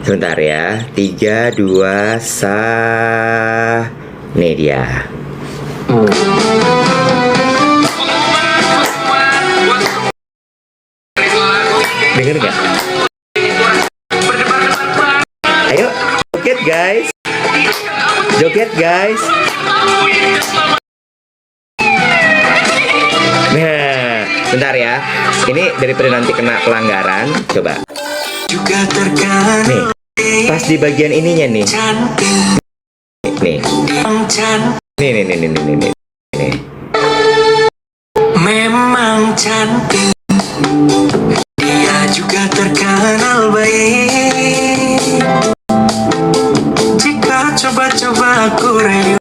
Bentar ya. 3, 2, nih dia. Dengar nggak? Ayo, joget guys. Joget guys. Nah, bentar ya. Ini daripada nanti kena pelanggaran, coba. Nih, pas di bagian ininya nih. Nih. Nih. Memang cantik, dia juga terkenal baik. Jika coba-coba aku review,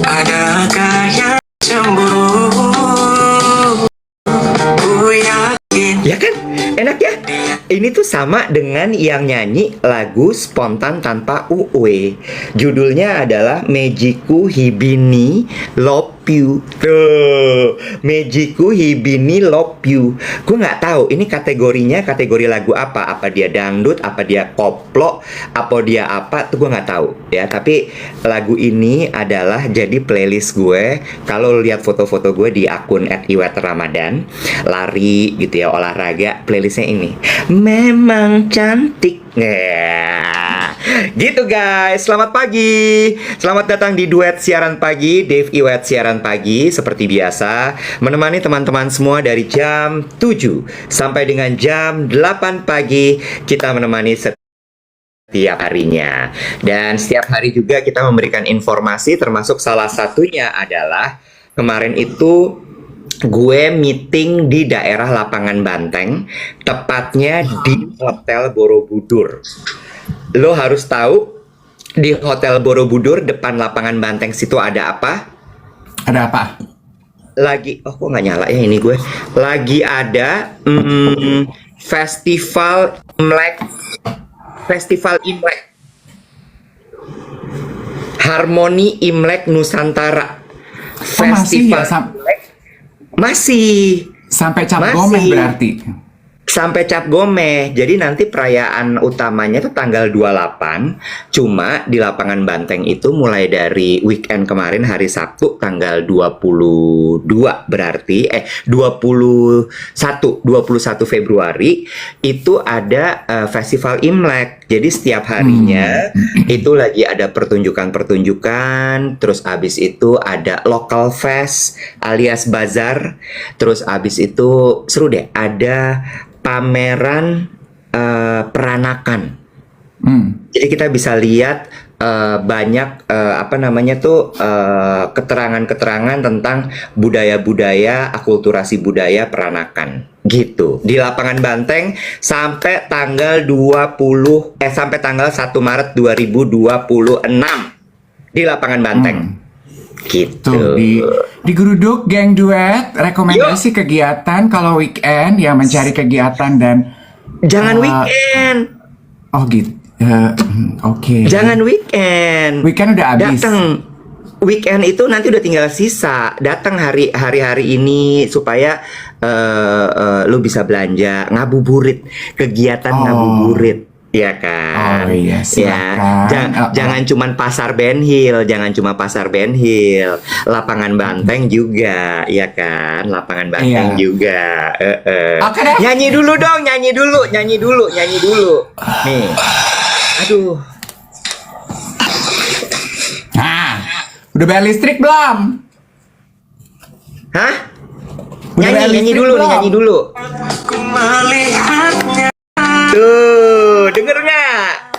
adakah yang cemburu? Ku yakin. Ya kan? Enak ya? Ini tuh sama dengan yang nyanyi lagu Spontan Tanpa Uwe. Judulnya adalah Mejiku Hibini Love You. Tuh, Mejiku Hibini Love You. Gue nggak tahu ini kategorinya kategori lagu apa. Apa dia dangdut, apa dia koplo, apa dia apa, tuh gue nggak tahu ya. Tapi lagu ini adalah jadi playlist gue. Kalau lihat foto-foto gue di akun @iwetramadan, lari gitu ya, olahraga, playlistnya ini. Memang cantik. Nah, gitu guys. Selamat pagi. Selamat datang di Duet Siaran Pagi, Dave Iwet Siaran Pagi. Seperti biasa, menemani teman-teman semua dari jam 7 sampai dengan jam 8 pagi. Kita menemani setiap harinya. Dan setiap hari juga kita memberikan informasi, termasuk salah satunya adalah kemarin itu gue meeting di daerah Lapangan Banteng, tepatnya di Hotel Borobudur. Lo harus tahu, di Hotel Borobudur depan Lapangan Banteng situ ada apa? Ada apa? Lagi, oh kok nggak nyala ya ini gue? Lagi ada Festival Imlek. Harmoni Imlek Nusantara. Festival Imlek. Masih sampai Cap Gomeh berarti. Sampai Cap Gomeh. Jadi nanti perayaan utamanya tuh tanggal 28. Cuma di Lapangan Banteng itu mulai dari weekend kemarin hari Sabtu tanggal 22 berarti 21 Februari itu ada Festival Imlek. Jadi setiap harinya itu lagi ada pertunjukan-pertunjukan, terus abis itu ada local fest alias bazar, terus abis itu seru deh, ada pameran peranakan. Jadi kita bisa lihat banyak keterangan-keterangan tentang budaya-budaya, akulturasi budaya peranakan gitu. Di Lapangan Banteng sampai tanggal 1 Maret 2026 di Lapangan Banteng. Gitu. Tuh, di Geruduk Geng Duet rekomendasi kegiatan kalau weekend ya, mencari kegiatan dan jangan weekend. Oh gitu. Oke. Jangan weekend. Weekend udah habis. Datang. Weekend itu nanti udah tinggal sisa. Datang hari-hari ini supaya lu bisa belanja, ngabuburit, kegiatan ngabuburit. Ya kan? Oh iya, silakan. Ya, jangan cuman pasar Ben Hill, Lapangan Banteng juga, ya kan? Lapangan Banteng juga. Oke deh. Nyanyi dulu dong, nyanyi dulu. Nih. Aduh. Nah, udah bayar listrik belum? Hah? Udah bayar Nyanyi listrik dulu, belum? nyanyi dulu. Aku melihatnya, Tuh, denger nggak?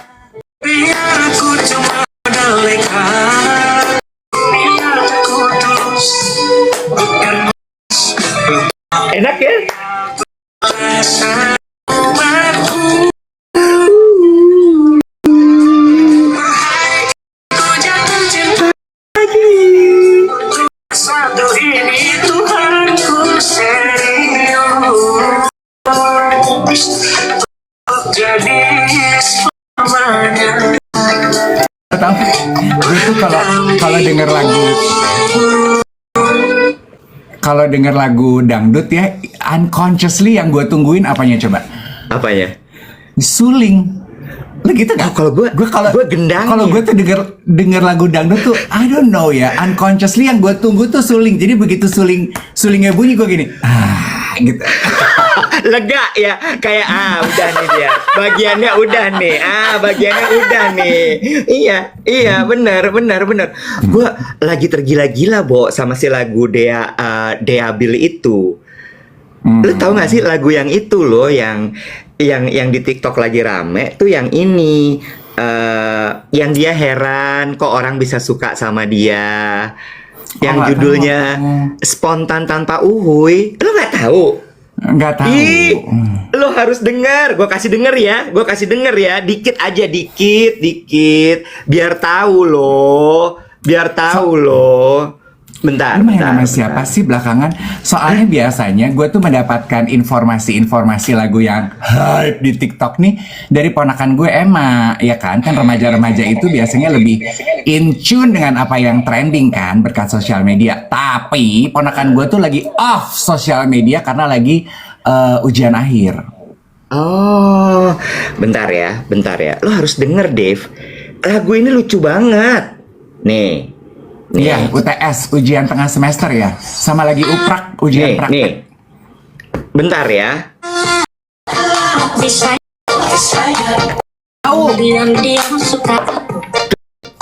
biar aku cuma modal lekat, biar aku tulus, bukan Enak ya? rasa umatku. Ku jatuh cinta satu ini, Tuhanku serius jadi selamanya. Tapi gue tuh kalau denger lagu dangdut ya, unconsciously yang gue tungguin apanya coba? Apanya? Suling. Lo gitu Oh, gak? kalau gue gendangin. Kalau gue tuh denger lagu dangdut tuh, I don't know ya, unconsciously yang gue tunggu tuh suling. Jadi begitu sulingnya bunyi gue gini, gitu. Lega ya, kayak udah nih dia. Bagiannya udah nih. Bagiannya udah nih. Iya, benar. Gue lagi tergila-gila, Bo, sama si lagu Deabil itu. Lu tahu gak sih lagu yang itu loh, yang di TikTok lagi rame tuh yang ini, yang dia heran kok orang bisa suka sama dia, yang judulnya Spontan Tanpa Uhuy. Lu nggak tahu? Nggak tahu. Ih, lo harus dengar. Gue kasih denger ya. Dikit aja, dikit. Biar tahu lo. Bentar. Lu main sama siapa sih belakangan? Soalnya biasanya gue tuh mendapatkan informasi lagu yang hype di TikTok nih dari ponakan gue Emma, ya kan? Kan remaja-remaja itu biasanya lebih in tune dengan apa yang trending kan berkat sosial media. Tapi ponakan gue tuh lagi off sosial media karena lagi ujian akhir. Oh, bentar ya. Lo harus denger, Dave. Lagu ini lucu banget. Nih. Iya, UTS, ujian tengah semester ya. Sama lagi uprak, ujian praktek. Nih. Bentar ya.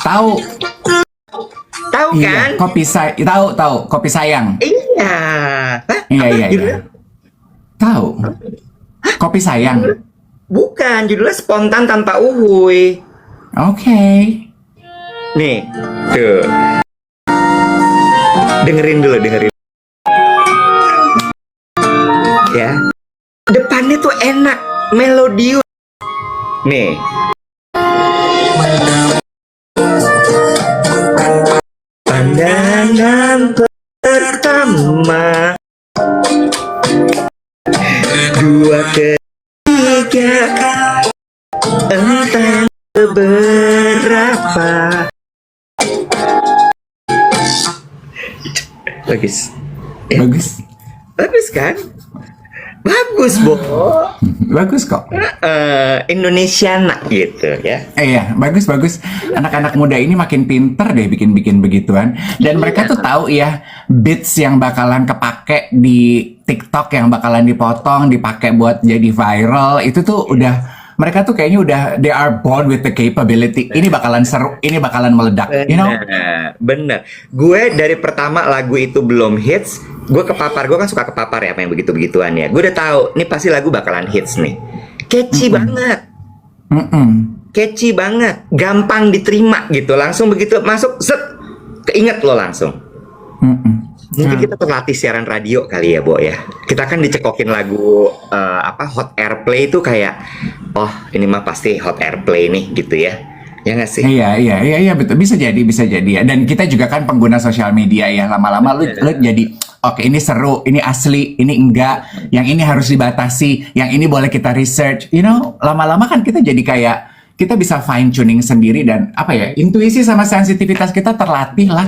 Tahu. Tahu Tahu iya, kan? tahu kopi sayang. Iya. Hah? Iya. Tahu. Kopi sayang. Bukan, judulnya Spontan Tanpa Uhuy. Oke. Nih, tuh. Dengerin dulu. Ya. Depannya tuh enak, melodius. Nih. Pandangan pertama, dua ketiga, entah beberapa. Bagus. Bagus kan? Bagus, Bo. Bagus kok. Indonesiana gitu ya. Iya, bagus. Anak-anak muda ini makin pinter deh bikin begituan. Dan mereka tuh tahu ya beats yang bakalan kepake di TikTok, yang bakalan dipotong, dipakai buat jadi viral. Itu tuh udah, mereka tuh kayaknya udah, they are born with the capability. Ini bakalan seru, ini bakalan meledak, you know? Bener. Gue dari pertama lagu itu belum hits, gue kan suka kepapar ya, apa yang begitu-begituan ya. Gue udah tahu, ini pasti lagu bakalan hits nih. Catchy banget. Catchy banget. Gampang diterima gitu. Langsung begitu masuk, set, keinget lo langsung. Mungkin kita terlatih siaran radio kali ya, Bo ya. Kita kan dicekokin lagu Hot Airplay itu kayak, oh ini mah pasti Hot Airplay nih gitu ya. Ya nggak sih? Iya, betul. Bisa jadi ya. Dan kita juga kan pengguna sosial media ya. Lama-lama lu jadi, oke, ini seru, ini asli, ini enggak, yang ini harus dibatasi, yang ini boleh kita research. You know, lama-lama kan kita jadi kayak, kita bisa fine tuning sendiri dan apa ya, intuisi sama sensitivitas kita terlatih lah.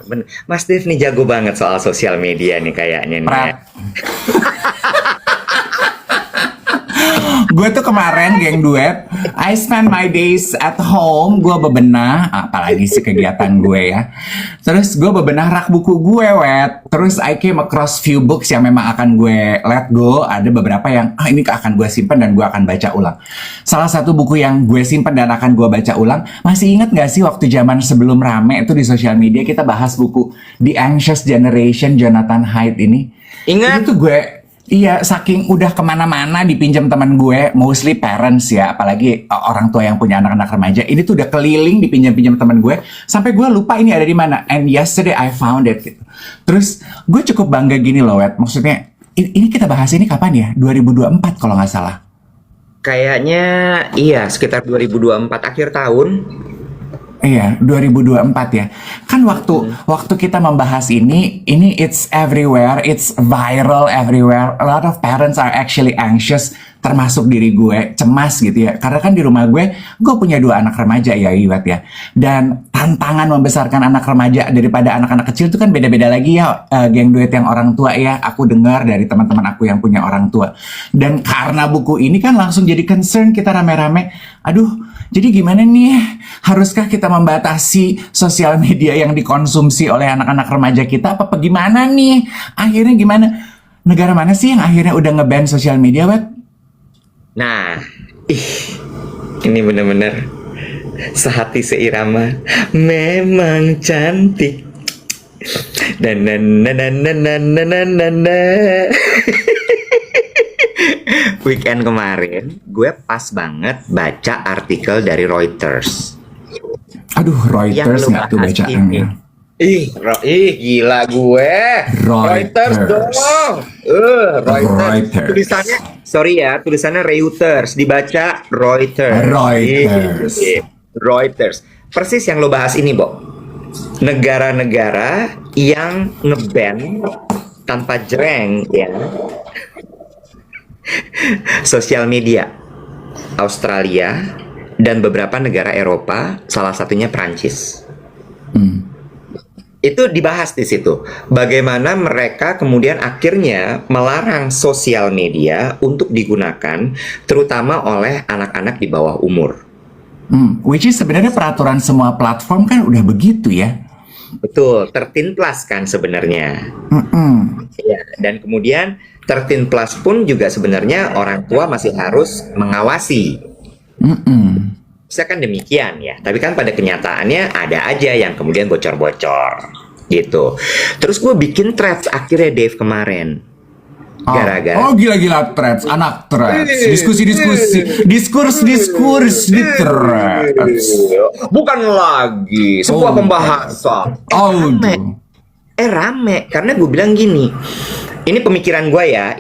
Bener. Mas Dev nih jago banget soal sosial media nih kayaknya nih. Ya. Gue tuh kemarin geng duet, I spend my days at home, gue bebenah, apalagi sih kegiatan gue ya. Terus gue bebenah rak buku gue, wet. Terus I came across few books yang memang akan gue let go. Ada beberapa yang ini akan gue simpan dan gue akan baca ulang. Salah satu buku yang gue simpan dan akan gue baca ulang, masih ingat gak sih waktu zaman sebelum rame itu di sosial media kita bahas buku The Anxious Generation Jonathan Haidt ini? Ingat? Itu gue, iya, saking udah kemana-mana dipinjam teman gue, mostly parents ya, apalagi orang tua yang punya anak-anak remaja. Ini tuh udah keliling dipinjam-pinjam teman gue, sampai gue lupa ini ada di mana. And yesterday I found it. Gitu. Terus gue cukup bangga gini loh, Wet. Maksudnya, ini kita bahas ini kapan ya? 2024 kalau nggak salah. Kayaknya iya, sekitar 2024 akhir tahun. Iya, 2024 ya. Kan waktu kita membahas ini it's everywhere, it's viral everywhere. A lot of parents are actually anxious termasuk diri gue cemas gitu ya. Karena kan di rumah gue punya 2 anak remaja ya Iwat ya. Dan tantangan membesarkan anak remaja daripada anak-anak kecil itu kan beda-beda lagi ya, geng duet yang orang tua ya. Aku dengar dari teman-teman aku yang punya orang tua. Dan karena buku ini kan langsung jadi concern kita rame-rame. Aduh, jadi gimana nih? Haruskah kita membatasi sosial media yang dikonsumsi oleh anak-anak remaja kita? Apa gimana nih? Akhirnya gimana? Negara mana sih yang akhirnya udah nge-ban sosial media, Wat? Nah, ini bener-bener sehati seirama, memang cantik. Dan weekend kemarin gue pas banget baca artikel dari Reuters. Aduh, Reuters Yang nggak tuh ngebahas bacaannya. Gila gue. Reuters. dong. Reuters. Tulisannya, sorry ya, tulisannya Reuters, dibaca Reuters. Reuters. Reuters. Persis yang lo bahas ini, Bo. Negara-negara yang ngeban tanpa jreng ya sosial media. Australia dan beberapa negara Eropa, salah satunya Prancis. Itu dibahas di situ. Bagaimana mereka kemudian akhirnya melarang sosial media untuk digunakan, terutama oleh anak-anak di bawah umur. Which is sebenarnya peraturan semua platform kan udah begitu ya. Betul, 13 plus kan sebenarnya. Ya, dan kemudian 13 plus pun juga sebenarnya orang tua masih harus mengawasi. Bisa kan demikian ya, tapi kan pada kenyataannya ada aja yang kemudian bocor-bocor gitu. Terus gue bikin threads akhirnya Dave kemarin. Gara-gara Gila-gila threads, anak threads, diskurs di threads. Bukan lagi sebuah pembahasan. Rame karena gue bilang gini. Ini pemikiran gue ya,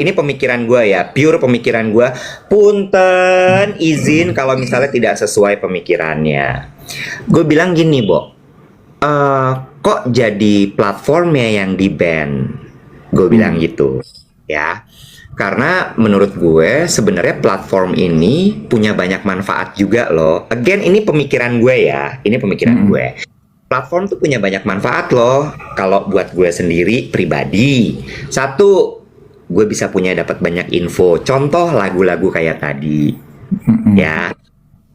pure pemikiran gue. Punten, izin kalau misalnya tidak sesuai pemikirannya. Gue bilang gini, Bo. Kok jadi platformnya yang di-ban? Gue bilang gitu, ya. Karena menurut gue sebenarnya platform ini punya banyak manfaat juga loh. Again, ini pemikiran gue ya, gue. Platform tuh punya banyak manfaat loh. Kalau buat gue sendiri pribadi, satu, gue bisa dapat banyak info. Contoh lagu-lagu kayak tadi, ya.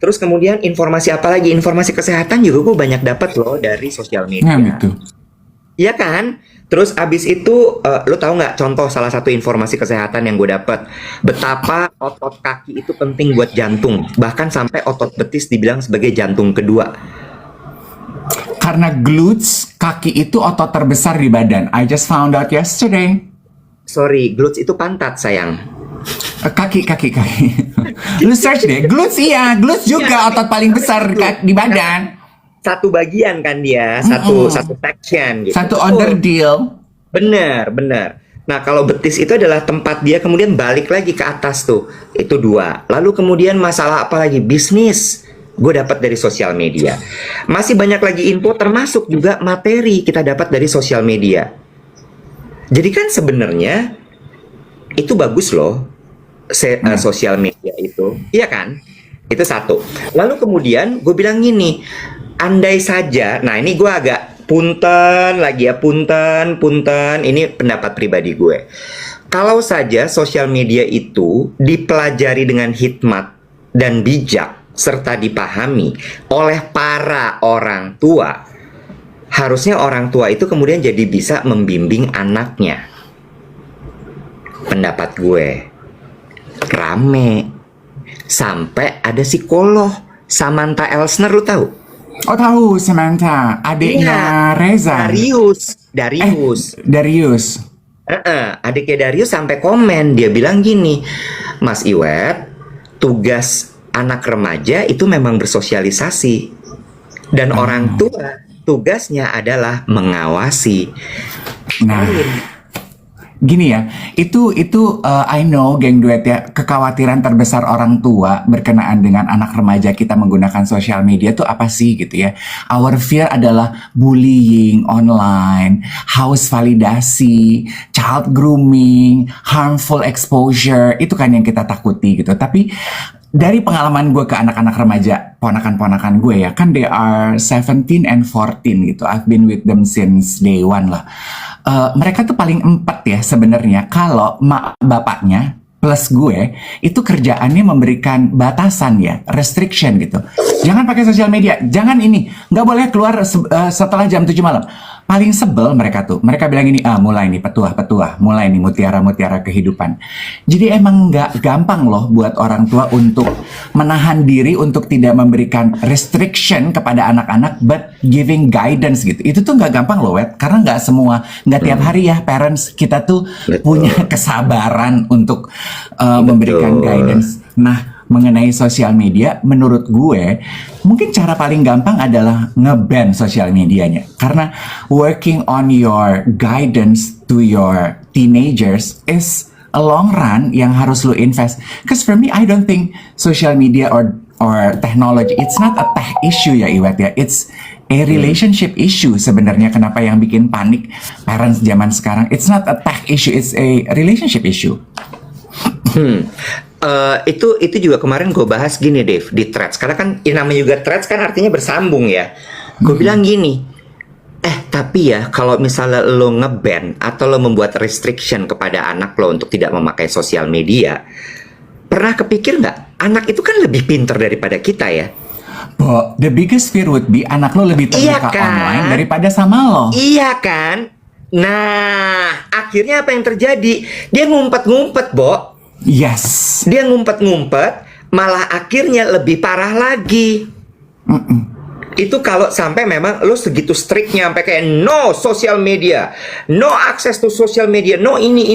Terus kemudian informasi apa lagi? Informasi kesehatan juga gue banyak dapat loh dari sosial media. Iya kan? Terus abis itu, lo tahu nggak contoh salah satu informasi kesehatan yang gue dapat? Betapa otot kaki itu penting buat jantung. Bahkan sampai otot betis dibilang sebagai jantung kedua. Karena glutes, kaki itu otot terbesar di badan. I just found out yesterday. Sorry, glutes itu pantat, sayang. Kaki. Lu search deh, glutes juga otot paling besar di badan. Satu bagian kan dia, satu section gitu. Satu underdeal. Bener. Nah, kalau betis itu adalah tempat dia kemudian balik lagi ke atas tuh. Itu 2. Lalu kemudian masalah apa lagi? Bisnis. Gue dapat dari sosial media. Masih banyak lagi info, termasuk juga materi kita dapat dari sosial media. Jadi kan sebenarnya itu bagus loh, sosial media itu, iya kan? Itu satu. Lalu kemudian gue bilang gini, andai saja, nah ini gue agak punten lagi ya, punten. Ini pendapat pribadi gue. Kalau saja sosial media itu dipelajari dengan hikmat dan bijak, serta dipahami oleh para orang tua, harusnya orang tua itu kemudian jadi bisa membimbing anaknya. Pendapat gue rame sampai ada psikolog Samantha Elsner, lu tahu? Oh tahu, Samantha, adiknya Reza. Darius. Adiknya Darius sampai komen, dia bilang gini, Mas Iwet, tugas anak remaja itu memang bersosialisasi, dan orang tua tugasnya adalah mengawasi. Nah, Gini ya, itu I know geng duet ya, kekhawatiran terbesar orang tua berkenaan dengan anak remaja kita menggunakan sosial media tuh apa sih gitu ya. Our fear adalah bullying online, haus validasi, child grooming, harmful exposure, itu kan yang kita takuti gitu. Tapi dari pengalaman gue ke anak-anak remaja, ponakan-ponakan gue ya, kan they are 17 and 14 gitu. I've been with them since day one lah. Mereka tuh paling empat ya sebenarnya kalau mak bapaknya plus gue itu kerjaannya memberikan batasan ya, restriction gitu. Jangan pakai sosial media, jangan ini, nggak boleh keluar setelah jam 7 malam. Paling sebel mereka tuh, mereka bilang ini, mulai nih petuah-petuah, mulai nih mutiara-mutiara kehidupan. Jadi emang nggak gampang loh buat orang tua untuk menahan diri untuk tidak memberikan restriction kepada anak-anak, but giving guidance gitu. Itu tuh nggak gampang loh, Wet, karena nggak tiap hari ya parents kita tuh punya kesabaran untuk memberikan guidance. Nah, mengenai sosial media, menurut gue, mungkin cara paling gampang adalah nge-ban sosial medianya. Karena working on your guidance to your teenagers is a long run yang harus lo invest. Because for me, I don't think social media or technology, it's not a tech issue ya Iwet ya. It's a relationship issue sebenarnya. Kenapa yang bikin panik parents zaman sekarang? It's not a tech issue, it's a relationship issue. Itu juga kemarin gue bahas gini Dave di threads, karena kan namanya juga threads kan artinya bersambung ya. Gue bilang gini, tapi ya kalau misalnya lo nge-ban atau lo membuat restriction kepada anak lo untuk tidak memakai sosial media, pernah kepikir nggak anak itu kan lebih pintar daripada kita ya? But the biggest fear would be anak lo lebih terbuka online daripada sama lo. Iya kan? Nah, akhirnya apa yang terjadi? Dia ngumpet-ngumpet, Bo. Yes. Dia ngumpet-ngumpet, malah akhirnya lebih parah lagi. Itu kalau sampai memang lo segitu strictnya sampai kayak no social media, no access to social media, no ini.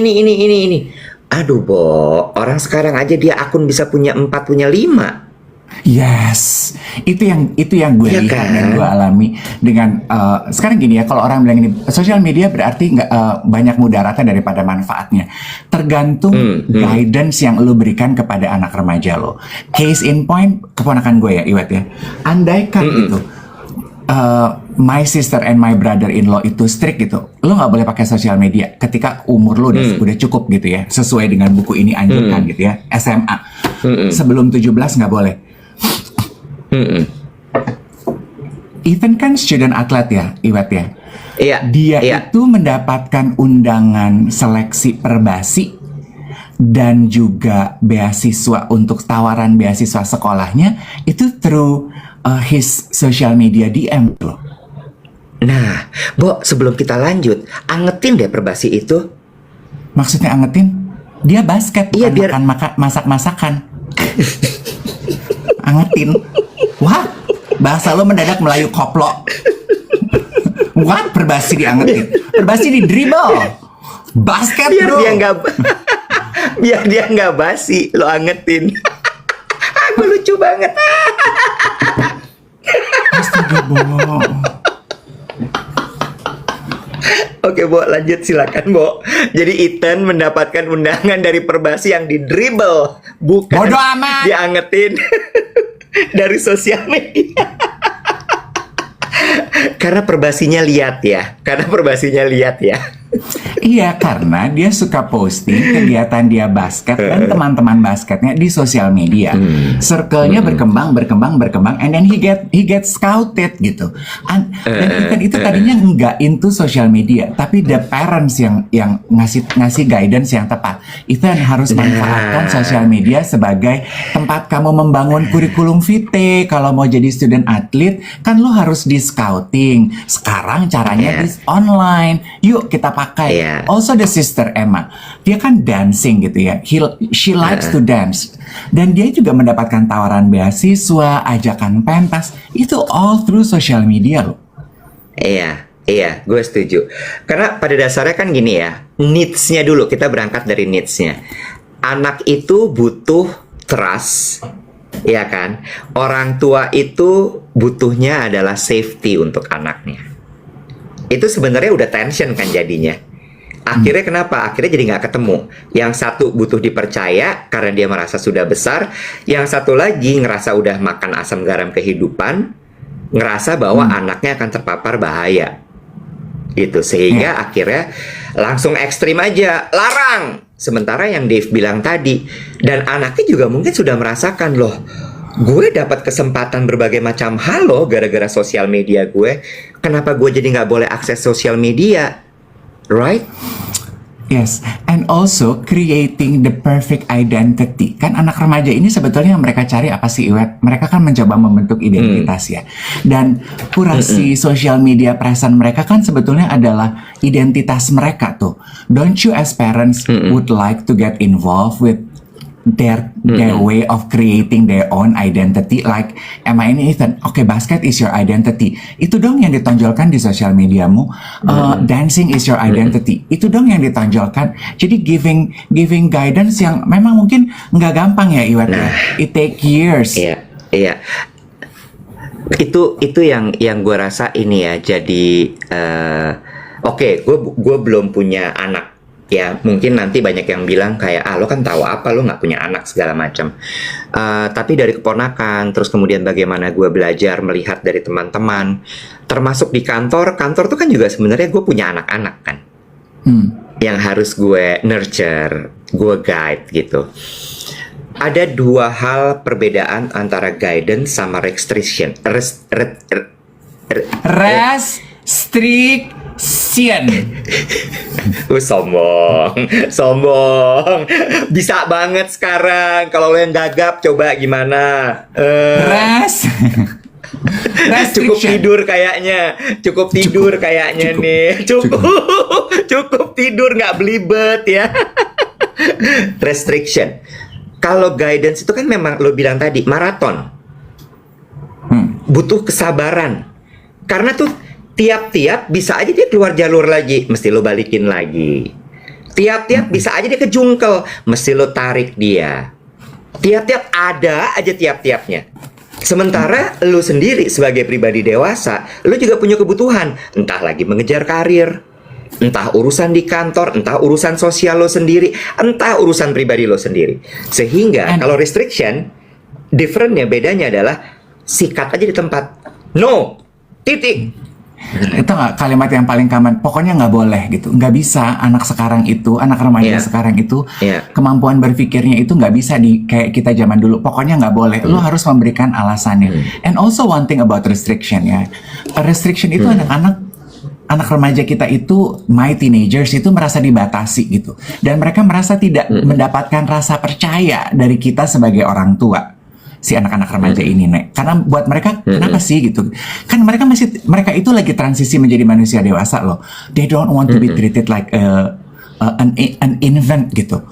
Aduh, Bo, orang sekarang aja dia akun bisa punya 4, punya 5. Yes, itu yang gue lihat dan gue alami dengan sekarang gini ya, kalau orang bilang ini sosial media berarti nggak banyak mudaratnya daripada manfaatnya, tergantung guidance yang lo berikan kepada anak remaja lo. Case in point, keponakan gue ya Iwet ya, andaikan gitu my sister and my brother-in-law itu strict gitu, lo nggak boleh pakai sosial media ketika umur lo udah cukup gitu ya, sesuai dengan buku ini anjurkan gitu ya, SMA sebelum 17 nggak boleh. Even kan student atlet ya, Iwet ya. Iya. Dia itu mendapatkan undangan seleksi perbasi dan juga beasiswa untuk tawaran beasiswa sekolahnya itu through his social media DM loh. Nah, Bo, sebelum kita lanjut, angetin deh perbasi itu. Maksudnya angetin? Dia basket, bukan biar masak-masakan. Angetin. Wah, bahasa lo mendadak Melayu koplo. What? Perbasi diangetin? Perbasi di dribble. Basket biar bro. Biar dia nggak basi, lo angetin. Aku lucu banget. Astaga, Bo. Oke, Bo, lanjut silakan, Bo. Jadi Ethan mendapatkan undangan dari perbasi yang di dribble, bukan bodoh amat. diangetin dari sosial media. Karena perbasinya lihat ya. Iya, karena dia suka posting kegiatan dia basket dan teman-teman basketnya di sosial media. Circle-nya berkembang, and then he get scouted gitu. Dan Ethan itu tadinya nggak into social media, tapi the parents yang ngasih guidance yang tepat. Ethan harus manfaatkan sosial media sebagai tempat kamu membangun kurikulum vitae. Kalau mau jadi student atlet, kan lo harus di scouting. Sekarang caranya di online. Yuk kita pakai. Also the sister Emma, dia kan dancing gitu ya. She likes to dance. Dan dia juga mendapatkan tawaran beasiswa, ajakan pentas. Itu all through social media loh. Iya, gue setuju. Karena pada dasarnya kan gini ya, needs-nya dulu, kita berangkat dari needs-nya. Anak itu butuh trust, ya kan? Orang tua itu butuhnya adalah safety untuk anaknya. Itu sebenarnya udah tension kan jadinya. Akhirnya kenapa? Akhirnya jadi nggak ketemu. Yang satu butuh dipercaya karena dia merasa sudah besar. Yang satu lagi ngerasa udah makan asam garam kehidupan, ngerasa bahwa anaknya akan terpapar bahaya. Gitu. Sehingga akhirnya langsung ekstrim aja, larang. Sementara yang Dave bilang tadi, dan anaknya juga mungkin sudah merasakan, loh, gue dapat kesempatan berbagai macam hal loh gara-gara sosial media gue. Kenapa gue jadi nggak boleh akses sosial media? Right? Yes, and also creating the perfect identity. Kan anak remaja ini sebetulnya yang mereka cari apa sih, Iwet? Mereka kan mencoba membentuk identitas ya. Dan kurasi social media presence mereka kan sebetulnya adalah identitas mereka tuh. Don't you as parents would like to get involved with their way of creating their own identity, like am I ini Ethan? Okay, basket is your identity. Itu dong yang ditonjolkan di sosial mediamu. Dancing is your identity. Itu dong yang ditonjolkan. Jadi giving guidance yang memang mungkin nggak gampang ya, Iwat. It take years. Iya, iya. Itu yang gue rasa ini ya. Jadi oke, gue belum punya anak. Ya mungkin nanti banyak yang bilang kayak lo kan tahu apa, lo nggak punya anak segala macam. Tapi dari keponakan, terus kemudian bagaimana gue belajar melihat dari teman-teman, termasuk di kantor tuh kan juga sebenarnya gue punya anak-anak kan, yang harus gue nurture, gue guide gitu. Ada dua hal perbedaan antara guidance sama restriction. Restriction. Sombong. Bisa banget sekarang. Kalau lo yang gagap, coba gimana? Cukup tidur kayaknya. Cukup nih. Cukup tidur, nggak belibet ya. Restriction. Kalau guidance itu kan memang lo bilang tadi maraton. Butuh kesabaran. Karena tuh tiap-tiap bisa aja dia keluar jalur lagi, mesti lo balikin lagi. Tiap-tiap bisa aja dia kejungkel, mesti lo tarik dia. Tiap-tiap ada aja tiap-tiapnya. Sementara lo sendiri sebagai pribadi dewasa, lo juga punya kebutuhan, entah lagi mengejar karir, entah urusan di kantor, entah urusan sosial lo sendiri, entah urusan pribadi lo sendiri. Sehingga kalau restriction, differentnya bedanya adalah sikat aja di tempat. No, titik. Itu nggak kalimat yang paling common, pokoknya nggak boleh gitu, nggak bisa. Anak remaja sekarang itu kemampuan berpikirnya itu nggak bisa kayak kita zaman dulu, pokoknya nggak boleh. Lo harus memberikan alasannya. And also one thing about restriction ya, restriction itu anak remaja kita itu, my teenagers itu merasa dibatasi gitu, dan mereka merasa tidak mendapatkan rasa percaya dari kita sebagai orang tua. Si anak-anak remaja ini, Nek. Karena buat mereka, kenapa sih gitu? Kan mereka itu lagi transisi menjadi manusia dewasa loh. They don't want to be treated like an infant gitu.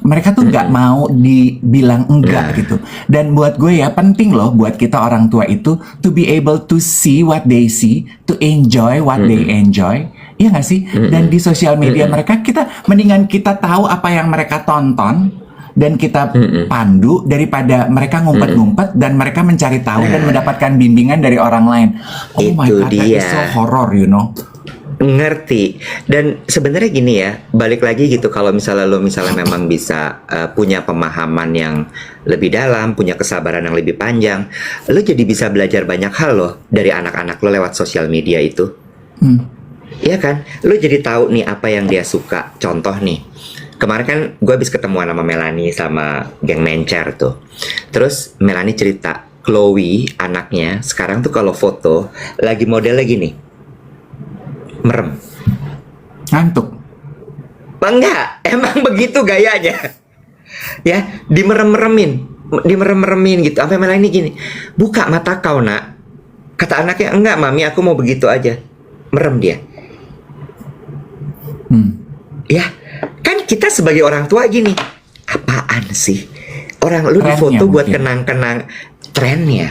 Mereka tuh nggak mau dibilang enggak gitu. Dan buat gue ya penting loh buat kita orang tua itu to be able to see what they see, to enjoy what they enjoy. Iya nggak sih? Dan di sosial media mereka, mendingan kita tahu apa yang mereka tonton dan kita pandu daripada mereka ngumpet-ngumpet dan mereka mencari tahu dan mendapatkan bimbingan dari orang lain. Oh my God, that is so horror, you know. Ngerti. Dan sebenarnya gini ya, balik lagi gitu, kalau misalnya lo memang bisa punya pemahaman yang lebih dalam, punya kesabaran yang lebih panjang, lo jadi bisa belajar banyak hal loh dari anak-anak lo lewat sosial media itu. Iya kan? Lo jadi tahu nih apa yang dia suka. Contoh nih, kemarin kan gue habis ketemuan sama Melanie sama geng Mencer tuh. Terus Melanie cerita, Chloe anaknya sekarang tuh kalau foto lagi modelnya gini, merem. Ngantuk? Enggak, emang begitu gayanya. Ya, dimerem-meremin gitu. Sampai Melanie gini, buka mata kau nak. Kata anaknya, enggak mami, aku mau begitu aja. Merem dia. Ya, kan kita sebagai orang tua gini, apaan sih? Orang lu di foto buat kenang-kenang trennya.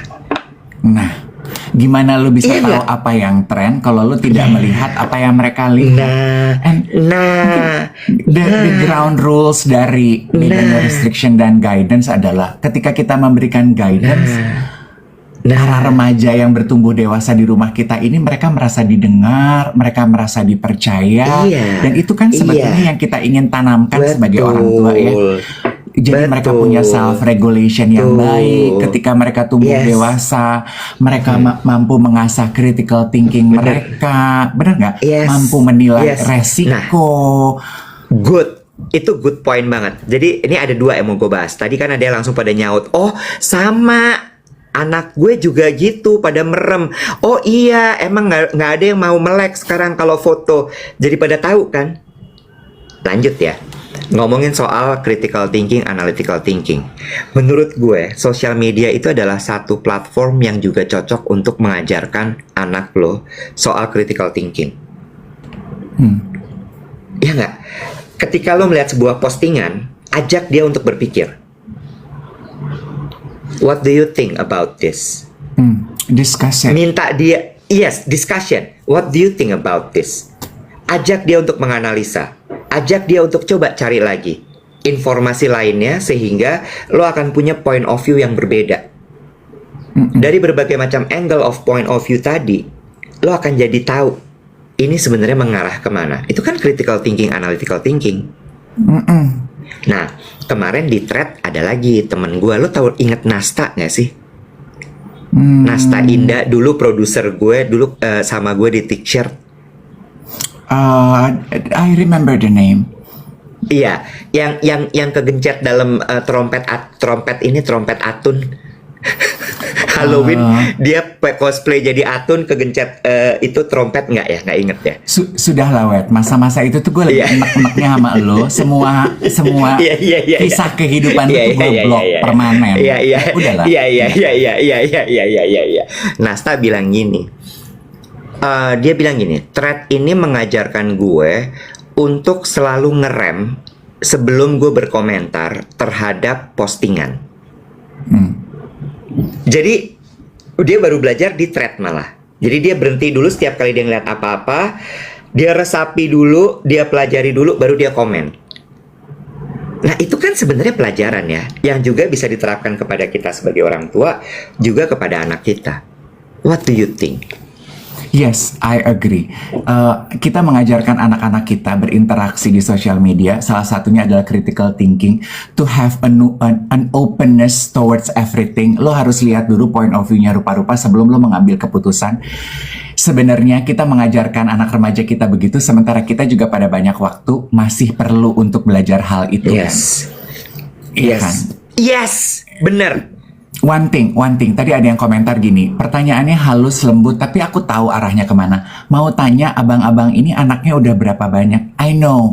Nah, gimana lu bisa tahu apa yang tren kalau lu tidak melihat apa yang mereka lihat? The ground rules dari restriction dan guidance adalah ketika kita memberikan guidance, para remaja yang bertumbuh dewasa di rumah kita ini, mereka merasa didengar, mereka merasa dipercaya, Iya, dan itu kan sebetulnya iya. yang kita ingin tanamkan sebagai orang tua ya. Betul. Jadi mereka punya Betul. self regulation yang Betul. baik ketika mereka tumbuh Yes. dewasa, mereka mampu mengasah critical thinking mereka, benar nggak? Yes. Mampu menilai Yes. resiko. Good. Itu good point banget. Jadi ini ada dua yang mau gue bahas. Tadi kan ada yang langsung pada nyaut. Oh sama. Anak gue juga gitu pada merem. Oh iya, emang nggak ada yang mau melek sekarang kalau foto. Jadi pada tahu kan. Lanjut ya. Ngomongin soal critical thinking, analytical thinking. Menurut gue, sosial media itu adalah satu platform yang juga cocok untuk mengajarkan anak lo soal critical thinking. Ya nggak? Ketika lo melihat sebuah postingan, ajak dia untuk berpikir. What do you think about this? Discussion. Minta dia, yes, discussion. What do you think about this? Ajak dia untuk menganalisa. Ajak dia untuk coba cari lagi informasi lainnya sehingga lo akan punya point of view yang berbeda. Dari berbagai macam angle of point of view tadi, lo akan jadi tahu ini sebenarnya mengarah kemana. Itu kan critical thinking, analytical thinking. Nah, kemarin di thread ada lagi temen gue. Lo tahu inget Nasta nggak sih? Nasta Indah dulu produser gue dulu sama gue di T-shirt. I remember the name. Iya, yang kegencet dalam trompet atun. Halloween dia cosplay jadi atun kegencet itu trompet nggak ya? Nggak inget ya? Sudah lah Wet, masa-masa itu tuh gue lagi enak-enaknya sama lo. Semua Iya. kisah kehidupan itu gue blok permanen. Iya. Udahlah. Iya. Nasta bilang gini. Dia bilang gini, thread ini mengajarkan gue untuk selalu ngerem sebelum gue berkomentar terhadap postingan. Jadi dia baru belajar di thread malah. Jadi dia berhenti dulu setiap kali dia ngeliat apa-apa, dia resapi dulu, dia pelajari dulu, baru dia komen. Nah itu kan sebenarnya pelajaran ya, yang juga bisa diterapkan kepada kita sebagai orang tua, juga kepada anak kita. What do you think? Yes, I agree. Kita mengajarkan anak-anak kita berinteraksi di sosial media. Salah satunya adalah critical thinking, to have an openness towards everything. Lo harus lihat dulu point of view-nya rupa-rupa sebelum lo mengambil keputusan. Sebenarnya kita mengajarkan anak remaja kita begitu, sementara kita juga pada banyak waktu masih perlu untuk belajar hal itu. Yes. Kan? Iya Yes. kan? Yes, bener. One thing. Tadi ada yang komentar gini, pertanyaannya halus lembut, tapi aku tahu arahnya kemana. Mau tanya abang-abang ini anaknya udah berapa banyak? I know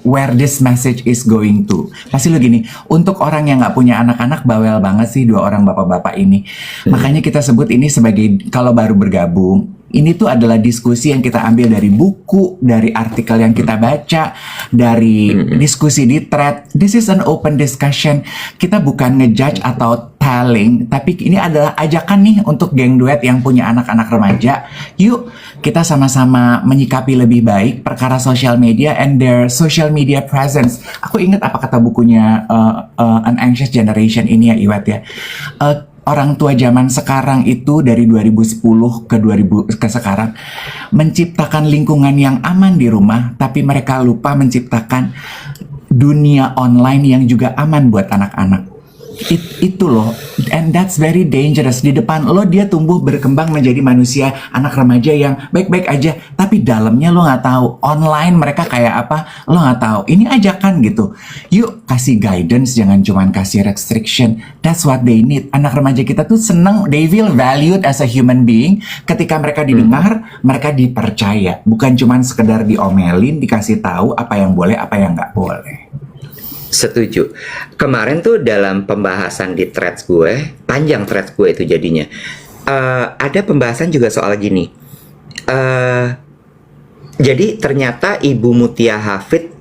where this message is going to. Pasti lo gini, untuk orang yang nggak punya anak-anak bawel banget sih dua orang bapak-bapak ini. Makanya kita sebut ini sebagai kalau baru bergabung. Ini tuh adalah diskusi yang kita ambil dari buku, dari artikel yang kita baca, dari diskusi di thread. This is an open discussion. Kita bukan ngejudge atau telling, tapi ini adalah ajakan nih untuk geng duet yang punya anak-anak remaja. Yuk, kita sama-sama menyikapi lebih baik perkara social media and their social media presence. Aku ingat apa kata bukunya An Anxious Generation ini ya, Iwet ya. Orang tua zaman sekarang itu dari 2010 ke sekarang menciptakan lingkungan yang aman di rumah, tapi mereka lupa menciptakan dunia online yang juga aman buat anak-anak. Itu loh, and that's very dangerous. Di depan lo dia tumbuh berkembang menjadi manusia anak remaja yang baik-baik aja, tapi dalamnya lo nggak tahu online mereka kayak apa, lo nggak tahu. Ini ajakan gitu, yuk kasih guidance, jangan cuman kasih restriction. That's what they need. Anak remaja kita tuh seneng, they feel valued as a human being ketika mereka didengar, mereka dipercaya, bukan cuman sekedar diomelin, dikasih tahu apa yang boleh, apa yang nggak boleh. Setuju. Kemarin tuh dalam pembahasan di threads gue, panjang threads gue itu jadinya. Ada pembahasan juga soal gini. Jadi ternyata Ibu Mutia Hafid,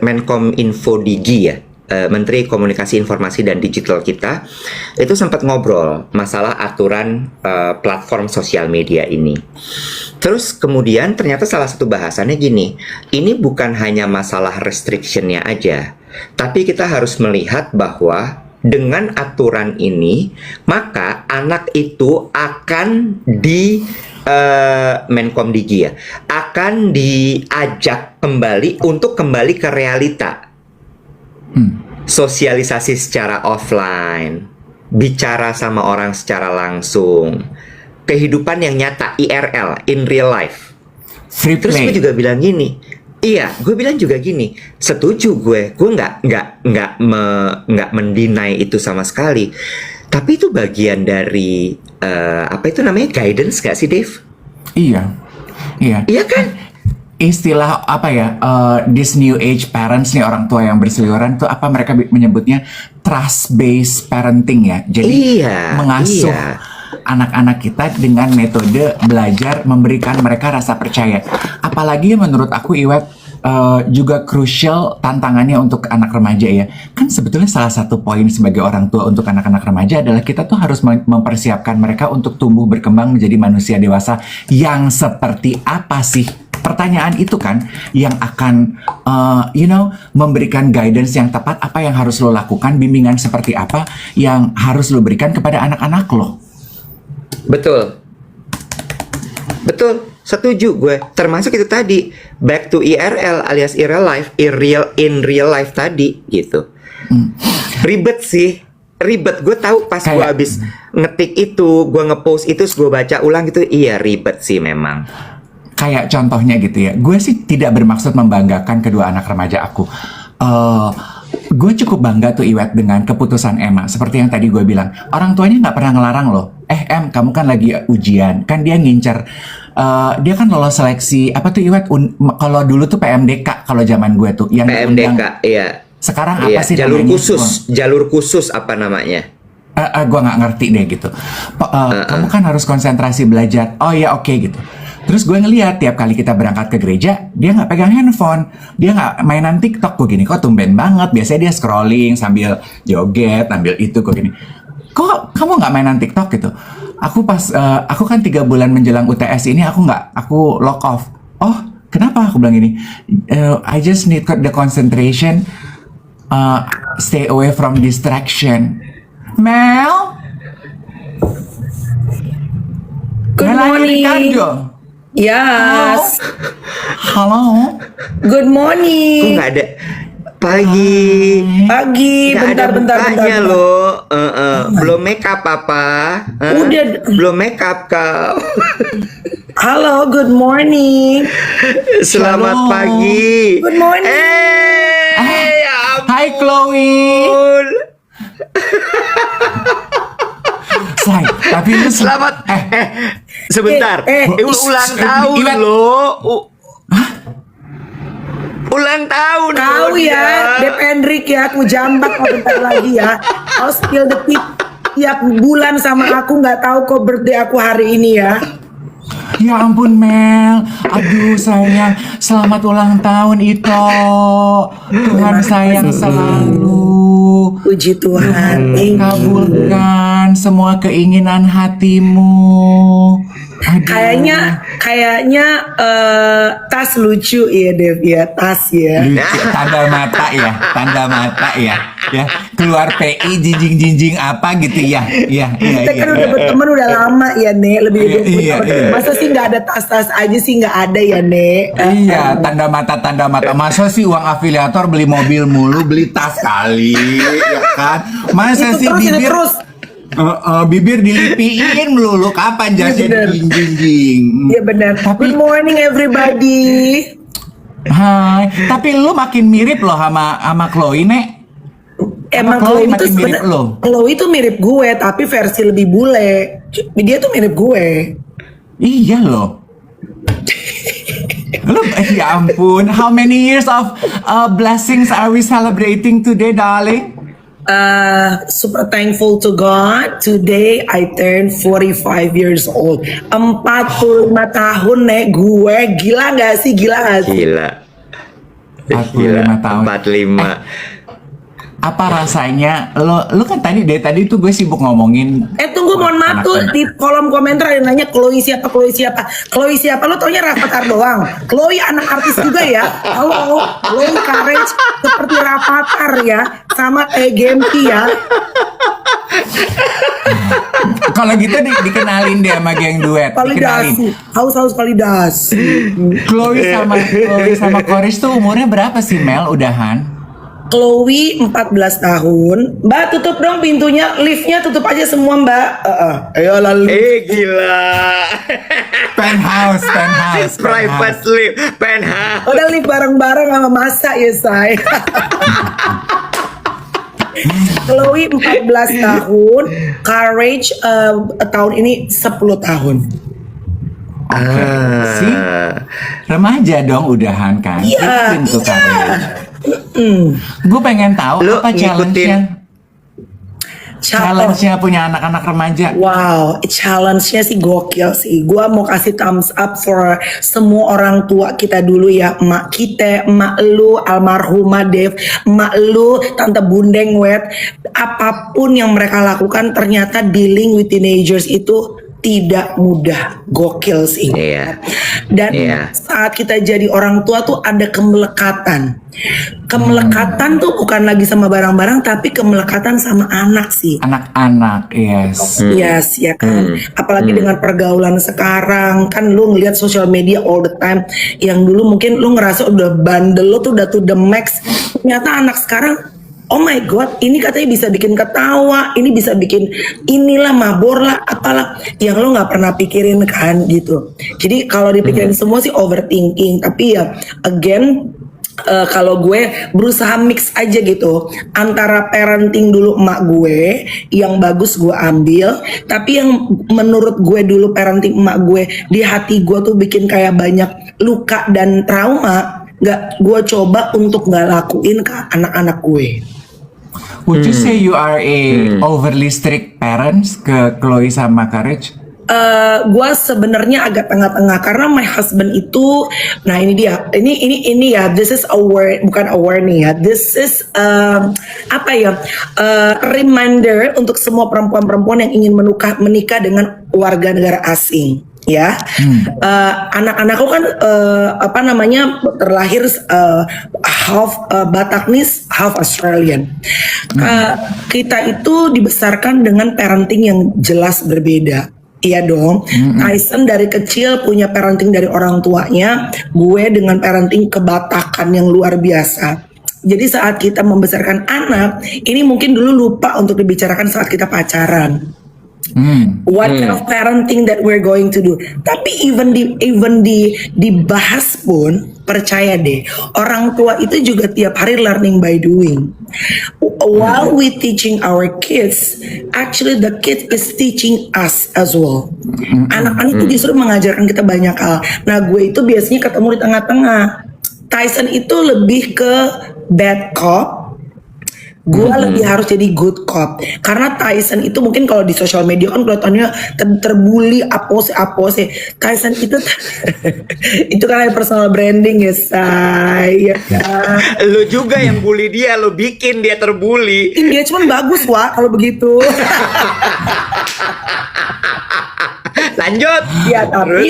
Menkom Info Digi ya, Menteri Komunikasi Informasi dan Digital kita, itu sempat ngobrol masalah aturan platform sosial media ini. Terus kemudian ternyata salah satu bahasannya gini, ini bukan hanya masalah restrictionnya aja, tapi kita harus melihat bahwa dengan aturan ini, maka anak itu akan di Menkomdigi ya, akan diajak kembali untuk kembali ke realita. Sosialisasi secara offline, bicara sama orang secara langsung, kehidupan yang nyata, IRL, in real life. Free Terus play. gue juga bilang gini, iya, gue bilang juga gini, setuju gue nggak mendinai itu sama sekali. Tapi itu bagian dari apa itu namanya, guidance gak sih, Dave? Iya. Iya kan? Istilah apa ya, this new age parents nih, orang tua yang berseliweran tuh apa mereka menyebutnya trust based parenting ya. Jadi Iya, mengasuh iya. anak-anak kita dengan metode belajar, memberikan mereka rasa percaya. Apalagi menurut aku, Iwet, juga crucial tantangannya untuk anak remaja ya. Kan sebetulnya salah satu poin sebagai orang tua untuk anak-anak remaja adalah kita tuh harus mempersiapkan mereka untuk tumbuh berkembang menjadi manusia dewasa yang seperti apa sih? Pertanyaan itu kan yang akan memberikan guidance yang tepat, apa yang harus lo lakukan, bimbingan seperti apa yang harus lo berikan kepada anak-anak lo. Betul. Betul, setuju gue. Termasuk itu tadi, back to IRL alias in real life tadi gitu. Ribet sih. Ribet, gue tahu pas gue Kayak- habis ngetik itu, gue ngepost itu, terus gue baca ulang gitu, iya ribet sih memang. Kayak contohnya gitu ya, gue sih tidak bermaksud membanggakan kedua anak remaja aku. Gue cukup bangga tuh, Iwet, dengan keputusan Emma. Seperti yang tadi gue bilang, orang tuanya nggak pernah ngelarang loh. Em, kamu kan lagi ujian, kan dia ngincer. Dia kan lolos seleksi, apa tuh, Iwet? Kalau dulu tuh PMDK, kalau zaman gue tuh. Yang PMDK, diundang. iya. Sekarang Iya, apa sih jalur namanya? jalur khusus apa namanya? Gue nggak ngerti deh gitu. Kamu kan harus konsentrasi belajar. Oh ya, oke gitu. Terus gue ngeliat tiap kali kita berangkat ke gereja, dia nggak pegang handphone, dia nggak mainan TikTok. Gue gini, kok tumben banget. Biasanya dia scrolling sambil joget, sambil itu. Gue gini, kok kamu nggak mainan TikTok gitu? Aku kan 3 bulan menjelang UTS ini aku lock off. Oh, kenapa? Aku bilang gini, I just need the concentration, stay away from distraction. Mel? Good Melanie morning. Ricardo. Yes. Halo. Good Kok morning. nggak ada pagi? Pagi. Nggak ada Bentar. mukanya loh. Belum make up apa? Udah. Belum make up kau. Halo. Good morning. Selamat Shalom. pagi. Good morning. Ya Hai Chloe. ampun. Say, tapi lu Selamat. Sebentar. Ulang shh, tahun Iwet. loh. Ulang tahun. Tahu loh ya, dia. Dep Hendrik ya, aku jambak kok bentar lagi ya. I'll spill the tea tiap bulan sama aku, nggak tahu kok birthday aku hari ini ya. Ya ampun Mel. Aduh sayang, selamat ulang tahun Ito. Tuhan sayang selalu. Puji Tuhan. Thank you. Kabulkan semua keinginan hatimu. Aduh. Kayaknya tas lucu ya Dev ya, tas ya. Lucu, tanda mata ya, keluar PI jinjing apa gitu ya, Kita kan udah berteman udah lama ya Nek, lebih dari 20 Iya, tahun. iya. Masa sih nggak ada tas-tas aja sih, nggak ada ya Nek. Iya, tanda mata. Masa sih uang afiliator beli mobil mulu, beli tas kali, ya kan? Masa Itu sih terus, itu bibir, terus. bibir dilipiin melulu, kapan jasnya bener. jinjing? Iya benar. Good morning everybody. Hai, tapi lu makin mirip loh sama Chloe, Nek. Emang Chloe Chloe itu makin mirip sebenarnya lo? Chloe itu mirip gue tapi versi lebih bule. Dia tuh mirip gue. Iya loh. Lu, ya ampun, how many years of blessings are we celebrating today, darling? Super thankful to God. Today I turned 45 years old. 45 tahun Nek gue. Gila gak sih? Gila. 45 tahun. 45. apa rasanya lo kan dari tadi tuh gue sibuk ngomongin. Tunggu, mohon maaf tuh di kolom komentar ada yang nanya Chloe siapa. Lo taunya Rafathar doang. Chloe anak artis juga ya. Halo, Chloe Courage seperti Rafathar ya, sama Gempi ya. Kalau gitu dikenalin deh sama geng duet. Validasi, haus validasi. Chloe sama Courage tuh umurnya berapa sih Mel? Udahan? Chloe 14 tahun. Mbak tutup dong pintunya, liftnya tutup aja semua Mbak. Ayo lalu. Gila. Penthouse. Private lift, penthouse. Udah lift bareng-bareng sama Masa ya say. Chloe 14 tahun, Courage tahun ini 10 tahun. Sih, remaja dong udahan kan? Iya. Itu Courage. Gue pengen tahu Lu apa challenge-nya punya anak-anak remaja. Wow, challenge-nya sih gokil sih. Gua mau kasih thumbs up for semua orang tua kita dulu ya. Emak kita, emak lu, almarhumah Dev, emak lu, tante Bundeng Wet. Apapun yang mereka lakukan ternyata dealing with teenagers itu tidak mudah, gokil sih. Iya. Dan saat kita jadi orang tua tuh ada kemelekatan. Kemelekatan tuh bukan lagi sama barang-barang, tapi kemelekatan sama anak sih. Anak-anak, yes. Yes, ya kan. Apalagi dengan pergaulan sekarang, kan lu ngeliat social media all the time. Yang dulu mungkin lu ngerasa udah bandel, lu tuh udah to the max. Ternyata anak sekarang, oh my god, ini katanya bisa bikin ketawa, ini bisa bikin inilah mabor lah, apalah yang lo nggak pernah pikirin kan gitu. Jadi kalau dipikirin semua sih overthinking, tapi ya again kalau gue berusaha mix aja gitu antara parenting dulu emak gue yang bagus gue ambil, tapi yang menurut gue dulu parenting emak gue di hati gue tuh bikin kayak banyak luka dan trauma, nggak gue coba untuk nggak lakuin ke anak-anak gue. Would you say you are a overly strict parents ke Chloe sama Courage? Gue sebenarnya agak tengah-tengah karena my husband itu, nah ini dia, ini ya, this is a word, bukan a warning ya, this is reminder untuk semua perempuan-perempuan yang ingin menikah dengan warga negara asing. Ya, anak-anakku kan terlahir half Bataknis, half Australian. Kita itu dibesarkan dengan parenting yang jelas berbeda. Iya dong. Tyson dari kecil punya parenting dari orang tuanya, gue dengan parenting kebatakan yang luar biasa. Jadi saat kita membesarkan anak, ini mungkin dulu lupa untuk dibicarakan saat kita pacaran. What kind of parenting that we're going to do? Tapi even dibahas pun, percaya deh, orang tua itu juga tiap hari learning by doing. While we teaching our kids, actually the kid is teaching us as well. Anak-anak itu justru mengajarkan kita banyak hal. Nah, gue itu biasanya ketemu di tengah-tengah. Tyson itu lebih ke bad cop. Gue lebih harus jadi good cop. Karena Tyson itu mungkin kalau di sosial media kan kelihatannya terbully apose. Tyson itu itu kan personal branding ya say. Lu juga yang bully dia, lu bikin dia terbully. Dia cuman bagus wah kalau begitu. Lanjut. Ya tapi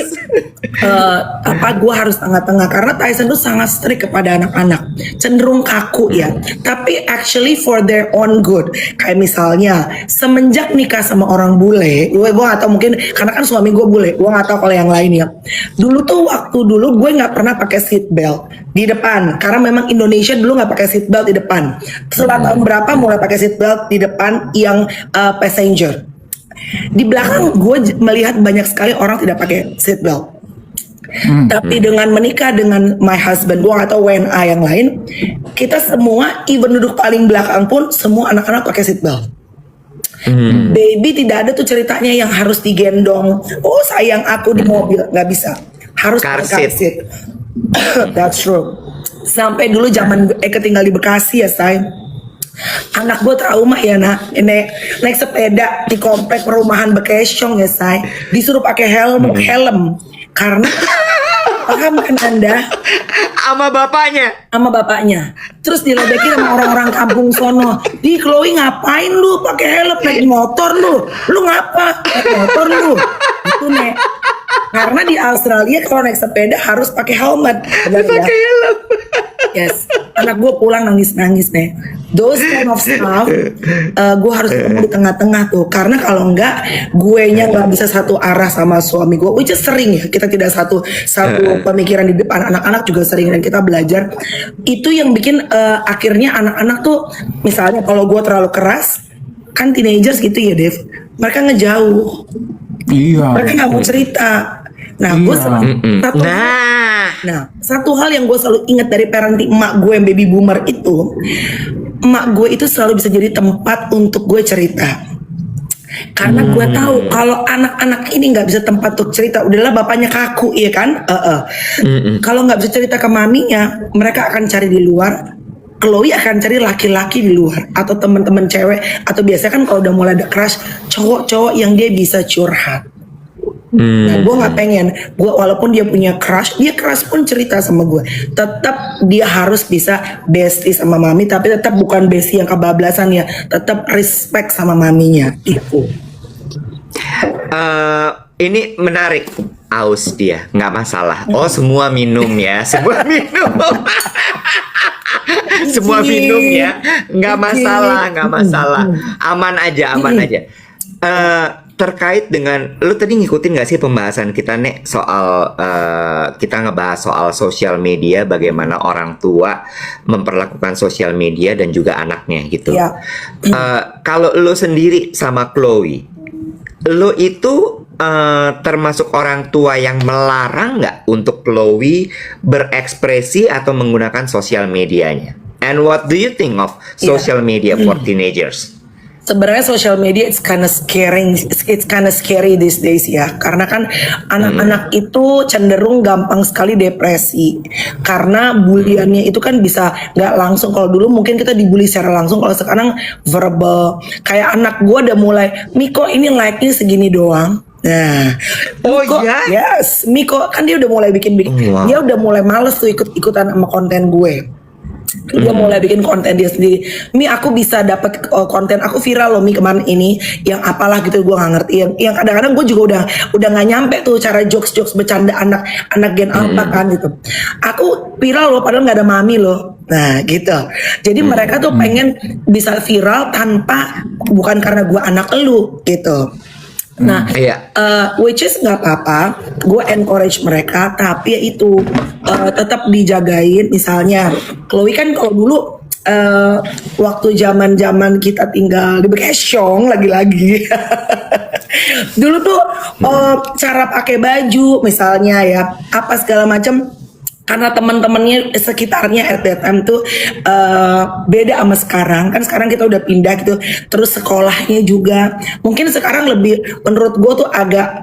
gue harus tengah-tengah karena Tyson tuh sangat strict kepada anak-anak, cenderung kaku ya. Tapi actually for their own good. Kayak misalnya semenjak nikah sama orang bule, gue gak tahu mungkin karena kan suami gue bule, gue gak tahu kalau yang lain ya. Waktu dulu gue nggak pernah pakai seat belt di depan karena memang Indonesia dulu nggak pakai seat belt di depan. Setelah tahun berapa mulai pakai seat belt di depan yang passenger. Di belakang gue melihat banyak sekali orang tidak pakai seat belt. Tapi dengan menikah dengan my husband, gue atau WNA yang lain, kita semua even duduk paling belakang pun semua anak-anak pakai seat belt. Baby tidak ada tuh ceritanya yang harus digendong. Oh sayang aku di mobil, nggak bisa. Harus Car pakai seat. seat. That's true. Sampai dulu zaman tinggal di Bekasi ya say. Anak gue trauma ya naik sepeda di komplek perumahan Bekesyong ya say, disuruh pakai helm karena paham kan Anda? sama bapaknya. sama bapaknya. Terus diledekin sama orang-orang kampung sono. Di Chloe ngapain lu pakai helm naik motor lu? Lu ngapa naik motor lu? Itu Nek. Karena di Australia kalau naik sepeda harus pakai helmet. Benar ya? Pakai helm. Yes. Anak gue pulang nangis-nangis nih. Those kind of stuff, gue harus ketemu di tengah-tengah tuh. Karena kalau enggak, gue nya nggak bisa satu arah sama suami gue. Which is sering ya. Kita tidak satu pemikiran di depan. Anak-anak juga sering dan kita belajar. Itu yang bikin akhirnya anak-anak tuh, misalnya kalau gue terlalu keras, kan teenagers gitu ya, Dev. Mereka ngejauh. Iya. Mereka nggak mau cerita. Nah, gue Iya. satu hal yang gue selalu ingat dari parenting emak gue yang baby boomer itu, emak gue itu selalu bisa jadi tempat untuk gue cerita. Karena gue tahu kalau anak-anak ini nggak bisa tempat untuk cerita, udahlah bapaknya kaku, iya kan? Kalau nggak bisa cerita ke maminya, mereka akan cari di luar. Chloe akan cari laki-laki di luar atau teman-teman cewek, atau biasanya kan kalau udah mulai ada crush, cowok-cowok yang dia bisa curhat. Nah, gue nggak pengen, gue walaupun dia punya crush pun cerita sama gue. Tetap dia harus bisa bestie sama mami, tapi tetap bukan bestie yang kebablasan ya. Tetap respect sama maminya. Itu. Ini menarik. Aus dia, nggak masalah. Oh, semua minum ya, semua minum. Semua minum ya, nggak masalah. Aman aja. Terkait dengan, lu tadi ngikutin nggak sih pembahasan kita Nek soal kita ngebahas soal sosial media, bagaimana orang tua memperlakukan sosial media dan juga anaknya gitu. Ya. Kalau lu sendiri sama Chloe, lu itu termasuk orang tua yang melarang nggak untuk Chloe berekspresi atau menggunakan sosial medianya? And what do you think of social media for teenagers? Sebenarnya social media it's kind of scary these days ya, karena kan anak-anak itu cenderung gampang sekali depresi karena buliannya itu kan bisa nggak langsung. Kalau dulu mungkin kita dibully secara langsung, kalau sekarang verbal. Kayak anak gue udah mulai, Miko ini like-nya segini doang. Nah, Miko, yes, Miko kan dia udah mulai bikin, dia udah mulai males tuh ikut-ikutan sama konten gue. Dia mulai bikin konten dia sendiri. Mi, aku bisa dapat konten, aku viral loh Mi kemarin ini, yang apalah gitu, gue nggak ngerti. Yang kadang-kadang gue juga udah nggak nyampe tuh cara jokes bercanda anak gen alpha kan gitu. Aku viral loh, padahal nggak ada mami loh. Nah gitu. Jadi mereka tuh pengen bisa viral tanpa, bukan karena gue anak elu gitu. Nah, which is nggak apa-apa, gue encourage mereka, tapi ya itu tetap dijagain. Misalnya, Chloe kan kalau dulu waktu zaman kita tinggal di Bekesong lagi-lagi, dulu tuh cara pakai baju, misalnya ya apa segala macam. Karena teman-temannya sekitarnya at that time tuh beda sama sekarang. Kan sekarang kita udah pindah gitu. Terus sekolahnya juga mungkin sekarang lebih, menurut gue tuh agak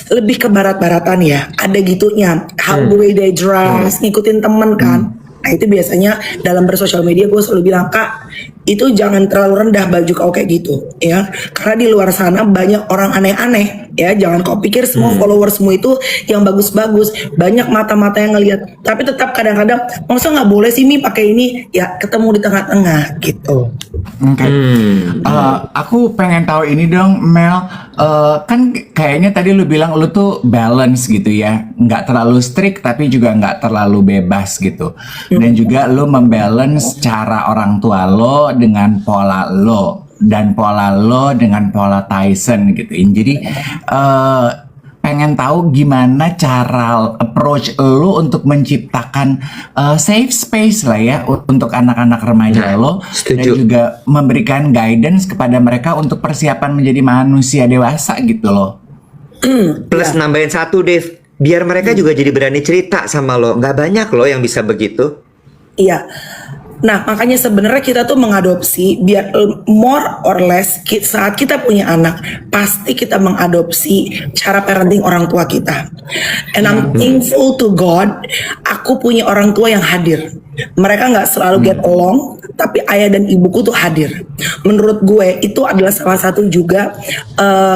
lebih ke barat-baratan ya. Ada gitunya, how the way they dress, ngikutin temen kan. Nah itu biasanya dalam bersosial media gue selalu bilang, Kak, itu jangan terlalu rendah baju kau kayak gitu ya, karena di luar sana banyak orang aneh-aneh ya. Jangan kau pikir semua followersmu itu yang bagus-bagus, banyak mata-mata yang ngelihat. Tapi tetap kadang-kadang, masa nggak boleh sih Mi pakai ini ya, ketemu di tengah-tengah gitu. Oke. Aku pengen tahu ini dong Mel, kan kayaknya tadi lu bilang lu tuh balance gitu ya, nggak terlalu strict tapi juga nggak terlalu bebas gitu, dan juga lu membalance cara orang tua lo dengan pola lo, dan pola lo dengan pola Tyson gitu. Jadi pengen tahu gimana cara approach lo untuk menciptakan safe space lah ya untuk anak-anak remaja lo, dan juga memberikan guidance kepada mereka untuk persiapan menjadi manusia dewasa gitu loh. Plus nambahin satu Dev, biar mereka juga jadi berani cerita sama lo. Nggak banyak lo yang bisa begitu. Iya. Nah makanya sebenarnya kita tuh mengadopsi biar more or less saat kita punya anak pasti kita mengadopsi cara parenting orang tua kita. And I'm thankful to God, aku punya orang tua yang hadir. Mereka nggak selalu get along, tapi ayah dan ibuku tuh hadir. Menurut gue itu adalah salah satu juga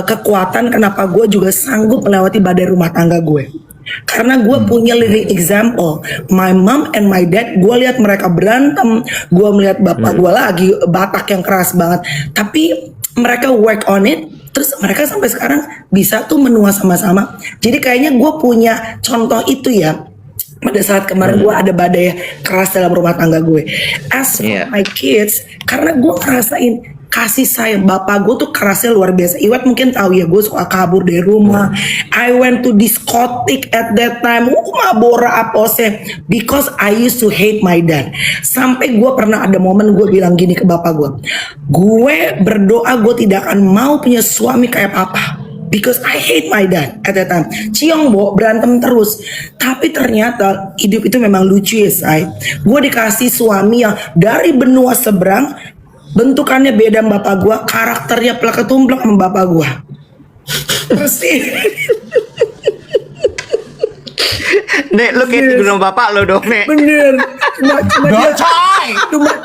kekuatan kenapa gue juga sanggup melewati badai rumah tangga gue. Karena gue punya living example. My mom and my dad, gue lihat mereka berantem. Gue melihat bapak gue lagi Batak yang keras banget. Tapi mereka work on it. Terus mereka sampai sekarang bisa tuh menua sama-sama. Jadi kayaknya gue punya contoh itu ya. Pada saat kemarin gue ada badai keras dalam rumah tangga gue. As for my kids, karena gue ngerasain kasih sayang bapak gue tuh kerasnya luar biasa. Iwat mungkin tahu ya, gue suka kabur dari rumah. I went to diskotik at that time. Mabora apose because I used to hate my dad. Sampai gue pernah ada momen gue bilang gini ke bapak gue. Gue berdoa gue tidak akan mau punya suami kayak papa. Because I hate my dad at that time. Ciong Bo, berantem terus. Tapi ternyata hidup itu memang lucu ya say. Gue dikasih suami yang dari benua seberang. Bentukannya beda sama bapak gue, karakternya plek-ketumplek sama bapak gue. Persis. Nek, lu kayak gunung bapak lo dong, Nek. Bener.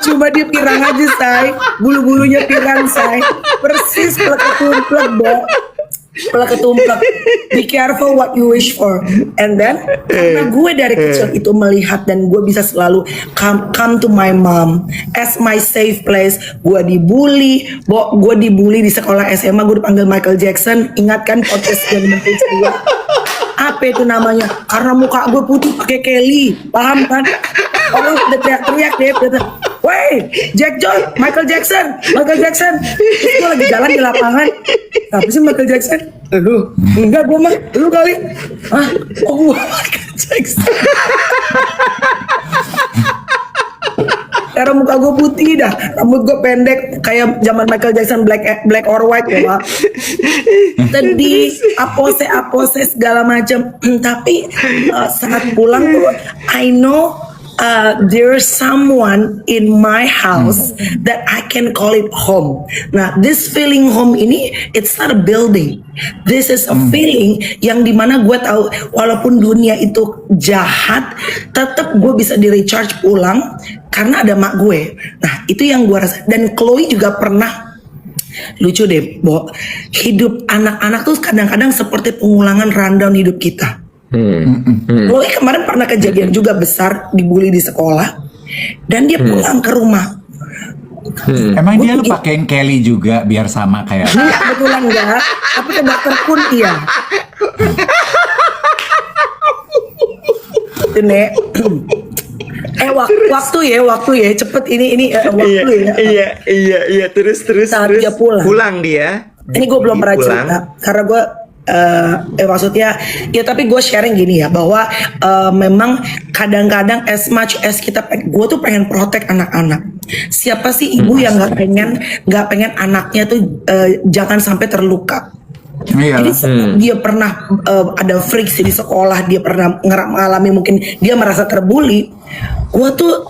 Cuma dia pirang aja say. Bulu-bulunya pirang say. Persis plek-ketumplek Bo. Plek-ketumplek. Be careful what you wish for. And then karena gue dari kecil itu melihat dan gue bisa selalu come to my mom as my safe place. Gue dibully, gue dibully di sekolah SMA. Gue dipanggil Michael Jackson. Ingat kan podcast yang gue? Apa itu namanya? Karena muka gue putih pakai Kelly, paham kan? Orang udah teriak-teriak deh, "Wey, Jack John, Michael Jackson." Terus gue lagi jalan di lapangan. Tapi sih Michael Jackson? Aduh, enggak gue mah, lu kali. Hah? Oh, Michael Jackson. Karena muka gue putih dah, rambut gue pendek kayak zaman Michael Jackson, black or white ya Pak. Tadi apose segala macam. Tapi saat pulang tuh, I know there's someone in my house that I can call it home. Nah, this feeling home ini, it's not a building. This is a feeling yang dimana gue tahu walaupun dunia itu jahat, tetap gue bisa di recharge pulang karena ada mak gue. Nah, itu yang gue rasa. Dan Chloe juga pernah, lucu deh, Bo, hidup anak-anak tuh kadang-kadang seperti pengulangan rundown hidup kita. Chloe kemarin pernah kejadian juga besar, dibully di sekolah, dan dia pulang ke rumah. Emang dia lu pakein Kelly juga biar sama kayak? Kebetulan enggak, tapi ke dokter pun iya. Itu Nek. Waktu ya cepet ini waktu ya. Iya, terus. Saat dia pulang dia. Ini gue belum pernah cerita karena gue maksudnya ya, tapi gue sharing gini ya, bahwa memang kadang-kadang as much as gue tuh pengen protect anak-anak. Siapa sih ibu yang nggak pengen anaknya tuh jangan sampai terluka. Jadi dia pernah ada friksi di sekolah, dia pernah mengalami, mungkin dia merasa terbully, gue tuh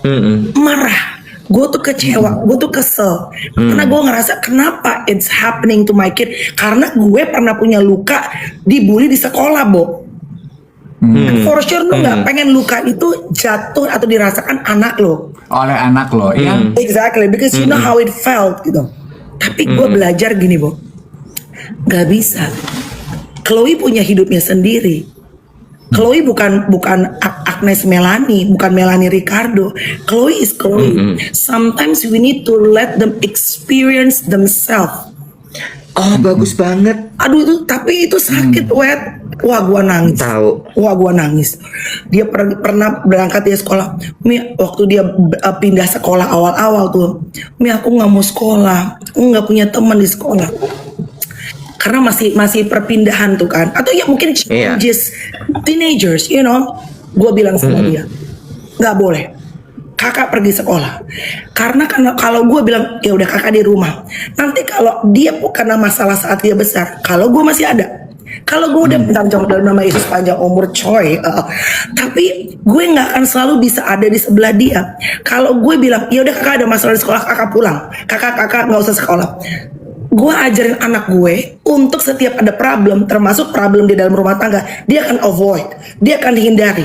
marah, gue tuh kecewa, gue tuh kesel, karena gue ngerasa kenapa it's happening to my kid, karena gue pernah punya luka dibully di sekolah, Bo. For sure lu nggak pengen luka itu jatuh atau dirasakan anak lo, oleh anak lo, ya. Exactly, because you know how it felt gitu. Tapi gue belajar gini, Bo, nggak bisa. Chloe punya hidupnya sendiri. Chloe bukan Agnes Melanie, bukan Melanie Ricardo. Chloe is Chloe. Sometimes we need to let them experience themselves. Oh, bagus banget. Aduh itu, tapi itu sakit, Wet. Wah, gua nangis. Tahu. Wah, gua nangis. Dia pernah berangkat dari sekolah. Mi, waktu dia pindah sekolah awal-awal tuh, Mi, aku nggak mau sekolah. Aku nggak punya teman di sekolah. Karena masih perpindahan tuh kan, atau ya mungkin just teenagers, you know. Gue bilang sama dia, nggak boleh, kakak pergi sekolah. Karena kalau gue bilang ya udah kakak di rumah, nanti kalau dia karena masalah saat dia besar, kalau gue masih ada, kalau gue udah tanggung jawab dalam nama Yesus panjang umur coy, tapi gue nggak akan selalu bisa ada di sebelah dia. Kalau gue bilang ya udah kakak ada masalah di sekolah, kakak pulang, kakak nggak usah sekolah. Gue ajarin anak gue untuk setiap ada problem, termasuk problem di dalam rumah tangga, dia akan avoid, dia akan hindari.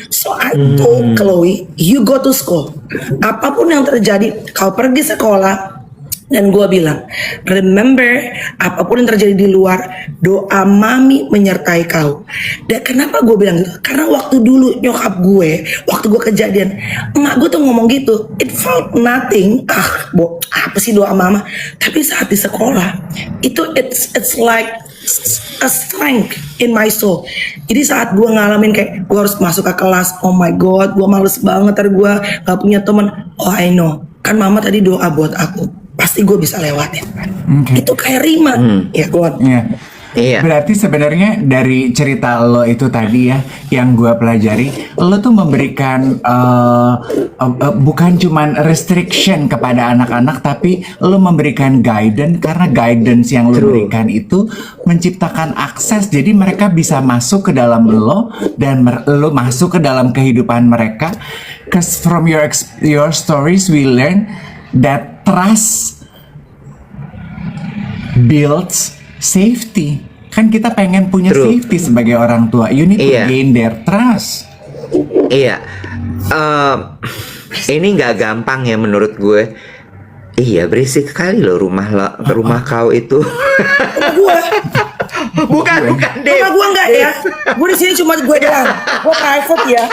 So I told Chloe, you go to school. Apapun yang terjadi, kau pergi sekolah, Dan gue bilang, remember, apapun yang terjadi di luar, doa mami menyertai kau. Dan kenapa gue bilang gitu? Karena waktu dulu nyokap gue, waktu gue kejadian, emak gue tuh ngomong gitu, it felt nothing. Apa sih doa mama? Tapi saat di sekolah, itu it's like a strength in my soul. Jadi saat gue ngalamin kayak gue harus masuk ke kelas, oh my god, gue males banget, ntar gue gak punya teman. Oh I know, kan mama tadi doa buat aku. Pasti gue bisa lewatin. Itu kayak Rima. Ya God. Iya. Berarti sebenarnya dari cerita lo itu tadi ya, yang gue pelajari, lo tuh memberikan bukan cuman restriction kepada anak-anak, tapi lo memberikan guidance, karena guidance yang lo berikan itu menciptakan akses, jadi mereka bisa masuk ke dalam lo dan lo masuk ke dalam kehidupan mereka. Cause from your stories we learn that trust builds safety. Kan kita pengen punya safety sebagai orang tua. You need to gain their trust. Iya. Ini nggak gampang ya menurut gue. Iya, berisik sekali loh rumah kau itu. bukan deh. Rumah gue enggak ya. Gue di sini cuma gue doang. Gue private ya.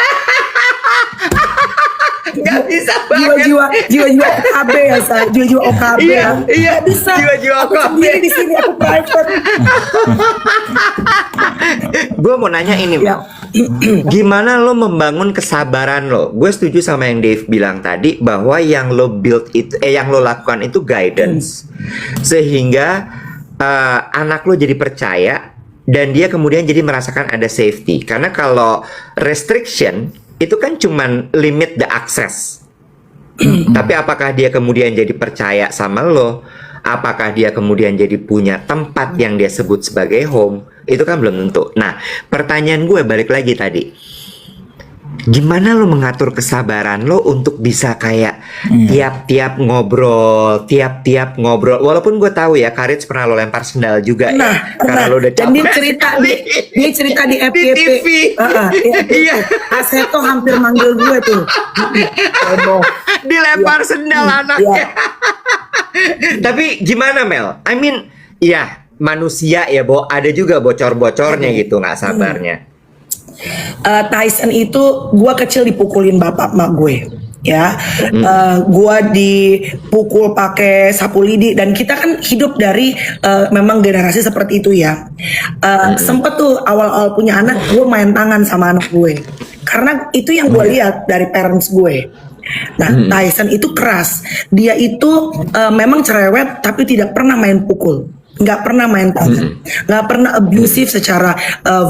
Gak bisa banget. Jiwa-jiwa OKB ya, Sa. Jiwa-jiwa OKB ya. Iya, gak bisa. Jiwa-jiwa aku OKB. sendiri di sini, aku private. Gue mau nanya ini, Ya. gimana lo membangun kesabaran lo? Gue setuju sama yang Dave bilang tadi, bahwa yang lo build itu, yang lo lakukan itu guidance, sehingga anak lo jadi percaya dan dia kemudian jadi merasakan ada safety. Karena kalau restriction itu kan cuman limit the access. Tapi apakah dia kemudian jadi percaya sama lo? Apakah dia kemudian jadi punya tempat yang dia sebut sebagai home? Itu kan belum tentu. Nah, pertanyaan gue balik lagi tadi. Gimana lo mengatur kesabaran lo untuk bisa kayak tiap-tiap ngobrol, walaupun gue tahu ya Karits pernah lo lempar sendal juga karena lo udah capek. Dan dia cerita di FYP. TV. Iya. Aseto hampir manggil gue tuh. Dilempar sendal anaknya. Tapi gimana Mel? I mean, ya manusia ya, ada juga bocor-bocornya gitu, nggak sabarnya. Tyson itu gue kecil dipukulin bapak emak gue ya. Gue dipukul pakai sapu lidi dan kita kan hidup dari memang generasi seperti itu ya. Sempet tuh awal-awal punya anak gue main tangan sama anak gue karena itu yang gue lihat dari parents gue. Nah, Tyson itu keras. Dia itu memang cerewet tapi tidak pernah main pukul, nggak pernah main tangan, nggak pernah abusive secara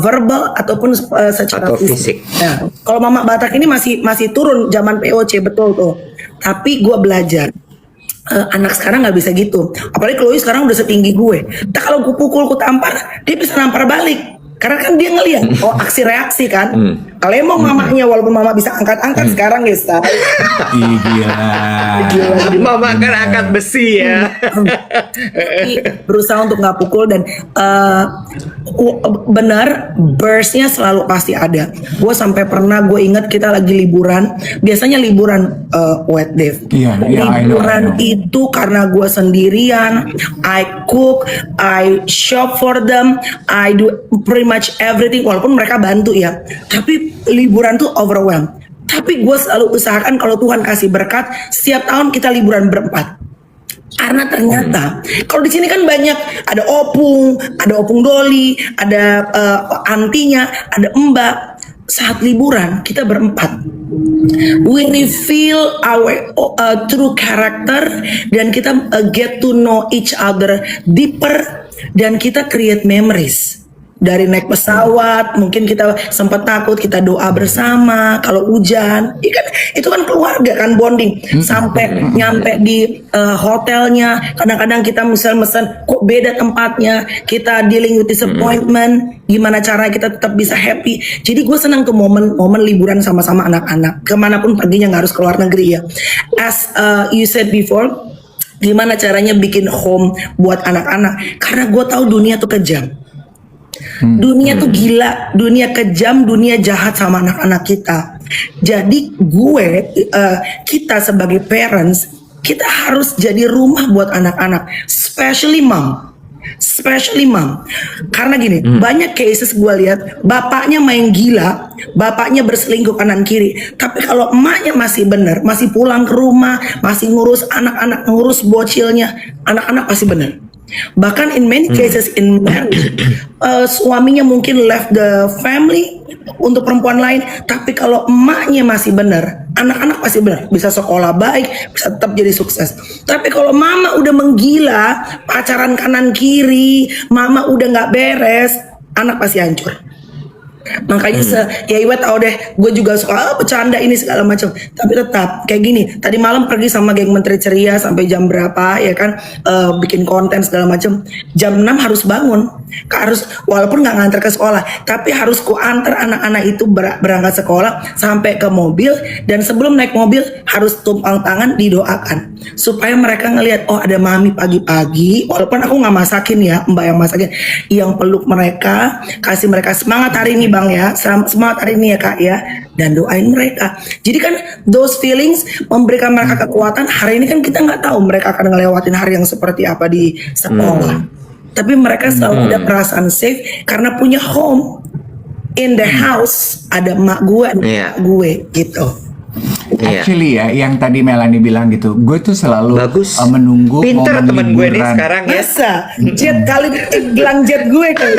verbal ataupun secara fisik. Nah, kalau Mama Batak ini masih turun zaman POC, betul tuh. Tapi gue belajar. Anak sekarang nggak bisa gitu. Apalagi Chloe sekarang udah setinggi gue. Nah, kalau gue pukul, gue tampar, dia bisa nampar balik. Karena kan dia ngeliat, aksi reaksi kan. Kalau emang mamanya, walaupun mama bisa angkat-angkat sekarang ya, Star. Gila. Mama kan angkat besi ya. Tapi berusaha untuk nggak pukul dan benar burstnya selalu pasti ada. Gue sampai pernah, gue ingat kita lagi liburan. Biasanya liburan Wet Dave. Liburan itu karena gue sendirian. I cook, I shop for them, I do pretty much everything, walaupun mereka bantu ya, tapi liburan tuh overwhelmed. Tapi gue selalu usahakan kalau Tuhan kasih berkat, setiap tahun kita liburan berempat. Karena ternyata kalau di sini kan banyak, ada opung Doli, ada antinya, ada mbak. Saat liburan kita berempat, we reveal our true character dan kita get to know each other deeper dan kita create memories. Dari naik pesawat, mungkin kita sempat takut, kita doa bersama. Kalau hujan, itu kan keluarga kan, bonding. Sampai nyampe di hotelnya, kadang-kadang kita misal mesen, kok beda tempatnya, kita dealing with disappointment, gimana cara kita tetap bisa happy. Jadi gue senang tuh momen liburan sama-sama anak-anak, kemanapun perginya, nggak harus keluar negeri ya. As you said before, gimana caranya bikin home buat anak-anak, karena gue tahu dunia tuh kejam. Dunia tuh gila, dunia kejam, dunia jahat sama anak-anak kita. Jadi kita sebagai parents kita harus jadi rumah buat anak-anak, especially mom. Karena gini, banyak cases gue lihat bapaknya main gila, bapaknya berselingkuh kanan kiri, tapi kalau emaknya masih bener, masih pulang ke rumah, masih ngurus anak-anak, ngurus bocilnya, anak-anak pasti bener. Bahkan in many cases in marriage, suaminya mungkin left the family untuk perempuan lain, tapi kalau emaknya masih benar, anak-anak pasti benar, bisa sekolah baik, bisa tetap jadi sukses. Tapi kalau mama udah menggila, pacaran kanan kiri, mama udah nggak beres, anak pasti hancur. Makanya ya Iwet tau deh, gue juga suka bercanda ini segala macam. Tapi tetap kayak gini. Tadi malam pergi sama geng Menteri Ceria sampai jam berapa ya kan, bikin konten segala macam. Jam 6 harus bangun. Harus walaupun nggak nganter ke sekolah, tapi harus ku antar anak-anak itu berangkat sekolah sampai ke mobil, dan sebelum naik mobil harus tumpang tangan didoakan supaya mereka ngelihat, oh ada mami pagi-pagi, walaupun aku nggak masakin ya, mbak yang masakin, yang peluk mereka, kasih mereka semangat hari ini bang ya, semangat hari ini ya kak ya, dan doain mereka. Jadi kan those feelings memberikan mereka kekuatan. Hari ini kan kita nggak tahu mereka akan ngelewatin hari yang seperti apa di sekolah. Tapi mereka selalu ada perasaan safe karena punya home in the house, ada emak gue, ada Iya. gue gitu. Iya. Actually ya, yang tadi Melanie bilang gitu, gue tuh selalu Bagus. menunggu Pinter momen temen gue nih liburan. sekarang ya. Masa jet kali gelang jet gue kali.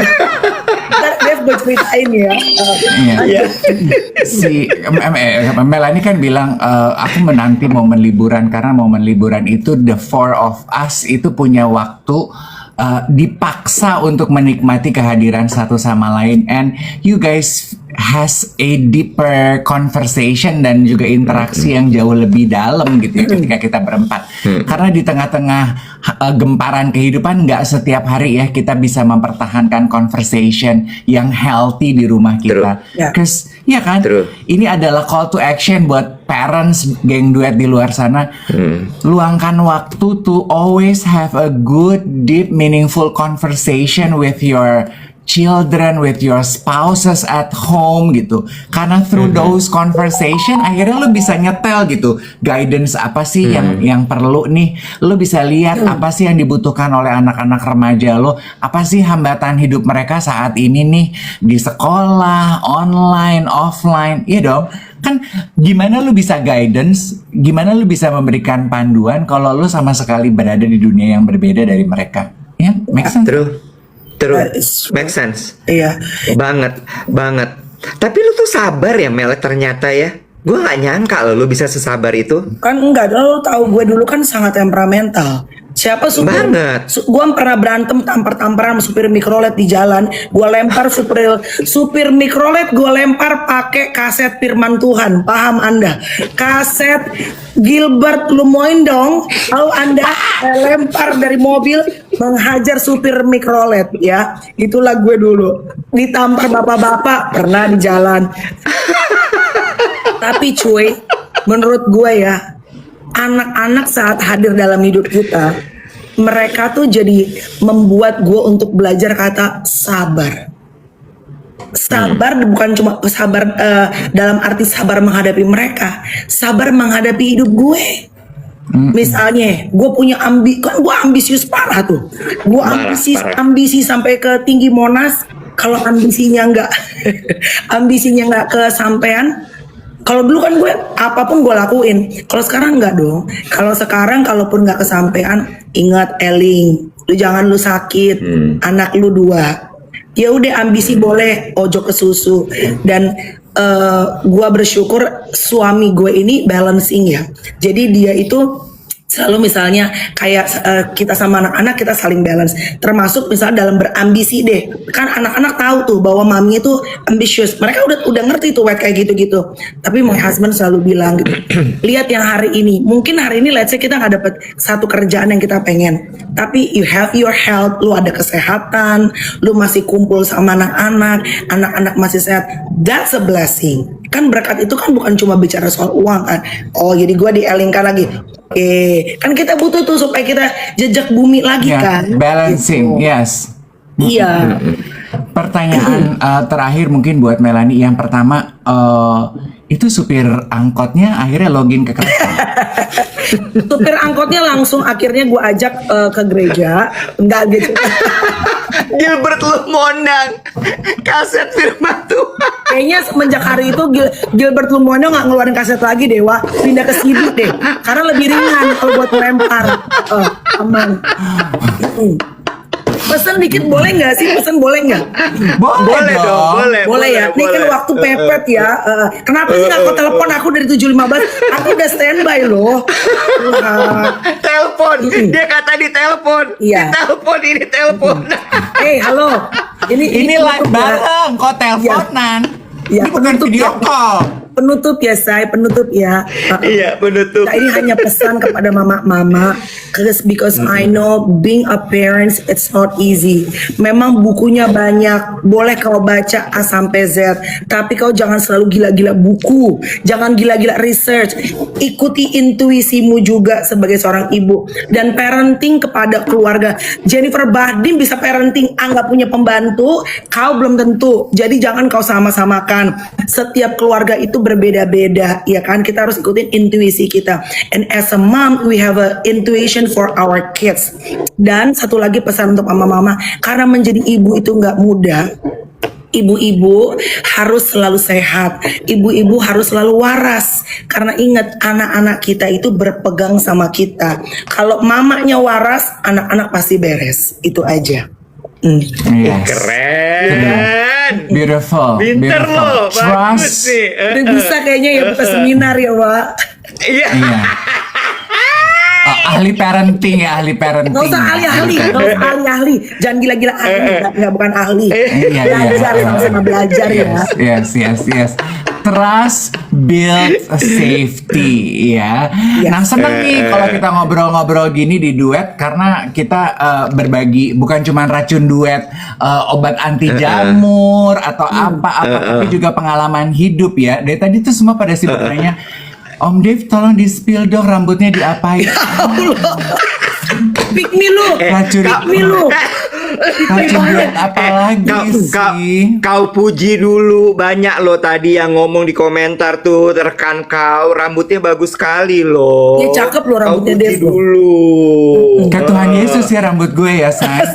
Ntar Dev gue ceritain ya. Iya. Si Melanie kan bilang aku menanti momen liburan karena momen liburan itu the four of us itu punya waktu dipaksa untuk menikmati kehadiran satu sama lain, and you guys has a deeper conversation dan juga interaksi yang jauh lebih dalam gitu ya ketika kita berempat. Karena di tengah-tengah gemparan kehidupan nggak setiap hari ya kita bisa mempertahankan conversation yang healthy di rumah kita. Ya. Cause ya kan, True. ini adalah call to action buat parents, geng duet di luar sana. Luangkan waktu to always have a good, deep, meaningful conversation with your children, with your spouses at home gitu. Karena through those conversation akhirnya lo bisa nyetel gitu, guidance apa sih yang perlu nih. Lo bisa lihat apa sih yang dibutuhkan oleh anak-anak remaja lo, apa sih hambatan hidup mereka saat ini nih di sekolah, online, offline. Iya dong. Kan gimana lu bisa guidance, gimana lu bisa memberikan panduan kalau lu sama sekali berada di dunia yang berbeda dari mereka. Ya, make sense? True, Is- make sense. Iya. Banget. Tapi lu tuh sabar ya Mel ternyata ya. Gue gak nyangka lo lu bisa sesabar itu. Kan enggak, lo tahu gue dulu kan sangat temperamental. Siapa supir? Banget. Gue pernah berantem tampar-tamparan sama supir mikrolet di jalan. Gue lempar supir mikrolet, gue lempar pakai kaset Firman Tuhan. Paham Anda? Kaset Gilbert Lumoin dong. Tahu Anda? Saya lempar dari mobil menghajar supir mikrolet ya. Itulah gue dulu. Ditampar bapak-bapak pernah di jalan. Tapi cuy, menurut gue ya, anak-anak saat hadir dalam hidup kita, mereka tuh jadi membuat gue untuk belajar kata sabar. Sabar bukan cuma sabar dalam arti sabar menghadapi mereka, sabar menghadapi hidup gue. Misalnya, gue punya kan gue ambisius parah tuh. Gue Parah. ambisi sampai ke tinggi Monas. Kalau ambisinya nggak kesampean. Kalau dulu kan gue apapun gue lakuin. Kalau sekarang enggak dong. Kalau sekarang kalaupun nggak kesampean, ingat Eling, lu jangan lu sakit, anak lu 2. Ya udah, ambisi boleh, ojo ke susu. Dan gue bersyukur suami gue ini balancing ya. Jadi dia itu selalu misalnya kayak kita sama anak-anak kita saling balance, termasuk misalnya dalam berambisi deh. Kan anak-anak tahu tuh bahwa mami itu ambisius, mereka udah ngerti tuh kayak gitu-gitu. Tapi my husband selalu bilang gitu, lihat yang hari ini, mungkin hari ini let's say kita nggak dapet satu kerjaan yang kita pengen, tapi you have your health, lu ada kesehatan, lu masih kumpul sama anak-anak masih sehat, that's a blessing. Kan berkat itu kan bukan cuma bicara soal uang kan. Oh jadi gue dielingkan lagi. Oke, kan kita butuh tuh supaya kita jejak bumi lagi Ya, kan. balancing, Gitu. yes. Iya. Pertanyaan terakhir mungkin buat Melanie. Yang pertama, itu supir angkotnya akhirnya login ke kereta. Supir angkotnya langsung akhirnya gue ajak ke gereja. Enggak gitu. Gilbert Lumonang, kaset firman Tuhan. Kayaknya semenjak hari itu Gilbert Lumono nggak ngeluarin kaset lagi deh, Wah. Pindah ke CD deh. Karena lebih ringan kalau buat melempar. Aman. Pesen dikit boleh nggak sih? Pesen boleh nggak? Boleh dong, boleh. Boleh ya. Ini kan waktu pepet ya. Kenapa sih nggak kau telepon aku dari 7.15? Aku udah standby loh. Telepon, dia kata di telepon. Iya. Telepon ini telepon. Halo. Ini live penutup ya. bareng, kok teleponan. Iya, Ini bukan penutup video ya. call. Penutup ya, Say. Penutup ya. Iya, penutup. Nah, ini hanya pesan kepada mama-mama, because I know being a parent it's not easy. Memang bukunya banyak, boleh kau baca A sampai Z, tapi kau jangan selalu gila-gila buku, jangan gila-gila research. Ikuti intuisimu juga sebagai seorang ibu dan parenting kepada keluarga. Jennifer Bahdim bisa parenting, nggak punya pembantu, kau belum tentu. Jadi jangan kau sama-samakan. Setiap keluarga itu berbeda-beda, ya kan? Kita harus ikutin intuisi kita. And as a mom, we have a intuition for our kids. Dan satu lagi pesan untuk mama-mama, karena menjadi ibu itu nggak mudah. Ibu-ibu harus selalu sehat. Ibu-ibu harus selalu waras. Karena ingat, anak-anak kita itu berpegang sama kita. Kalau mamanya waras, anak-anak pasti beres. Itu aja. Yes. Keren. Beautiful. Pinter beautiful. loh, bagus Trust. nih. Udah bisa kayaknya ya buka seminar ya, Wak. Iya. Iya. Ahli parenting ya, ahli parenting. Gak usah ahli-ahli, gak usah ahli-ahli. Jangan gila-gila ahli, nggak bukan ahli. Iya, Belajar, iya. sama-sama belajar ya. Yes. Trust build safety ya. Yes. Nah, seneng nih kalau kita ngobrol-ngobrol gini di duet karena kita berbagi bukan cuma racun duet, obat anti jamur atau apa-apa, tapi juga pengalaman hidup ya. Dari tadi tuh semua pada sibuk nanya, Om Dave tolong di-spill dong rambutnya diapain. Pick me lu, Racun pick me lu. Racun duet apa lagi sih? Kau puji dulu, banyak loh tadi yang ngomong di komentar tuh, rekan kau rambutnya bagus sekali loh. Iya, cakep loh rambutnya, Kau puji Dev. dulu. Ke Tuhan Yesus ya rambut gue ya, say.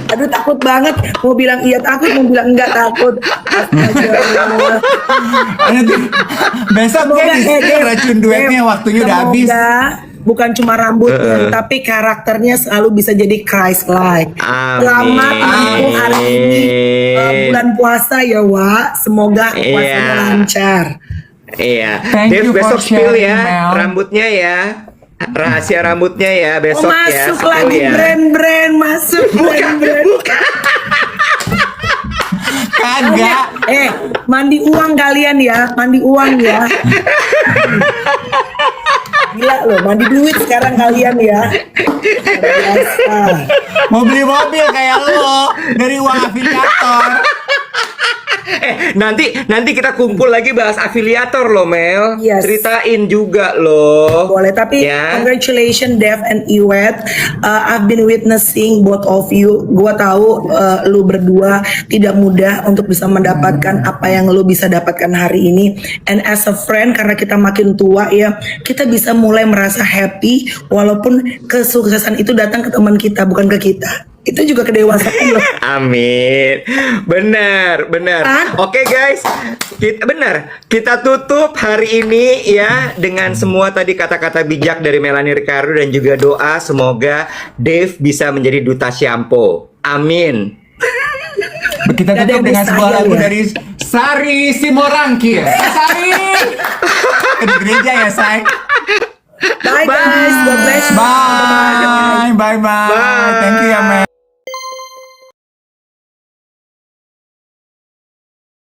Aduh, takut banget. Mau bilang iya takut, mau bilang enggak takut. Astaga. Nanti besok Semoga, kan di-spill racun duetnya, Dev, waktunya udah habis. semoga bukan cuma rambutnya, tapi karakternya selalu bisa jadi Christ-like. Amin. Selamat menempuh hari ini bulan puasa ya, Wak. Semoga puasanya Iya. lancar. Iya. Thank Dev you for besok spill sharing, ya Mel. rambutnya ya. Rahasia rambutnya ya Oh, besok ya. masuk spill lagi ya. brand-brand, masuk brand-brand. Kagak. Mandi uang kalian ya, mandi uang ya. Gila loh, mandi duit sekarang kalian ya. Biasa. Mau beli mobil kayak lo dari uang afiliator. Nanti kita kumpul lagi bahas afiliator loh Mel. Yes. Ceritain juga loh. Boleh, tapi Ya. congratulations Dev and Iwet. I've been witnessing both of you. Gua tahu lu berdua tidak mudah untuk bisa mendapatkan apa yang lu bisa dapatkan hari ini. And as a friend, karena kita makin tua ya, kita bisa mulai merasa happy walaupun kesuksesan itu datang ke teman kita, bukan ke kita. Itu juga kedewasaan loh. Amin. Benar. Kan? Oke guys, kita tutup hari ini ya dengan semua tadi kata-kata bijak dari Melanie Ricardo dan juga doa semoga Dave bisa menjadi duta shampoo. Amin. Kita Gak ada tutup yang dengan sebuah mustahil lagu ya. dari Sari Simorangkir. Sari. Di gereja ya, say. Bye guys, God bless you. Bye. Bye. Bye. Thank you ya, Mel.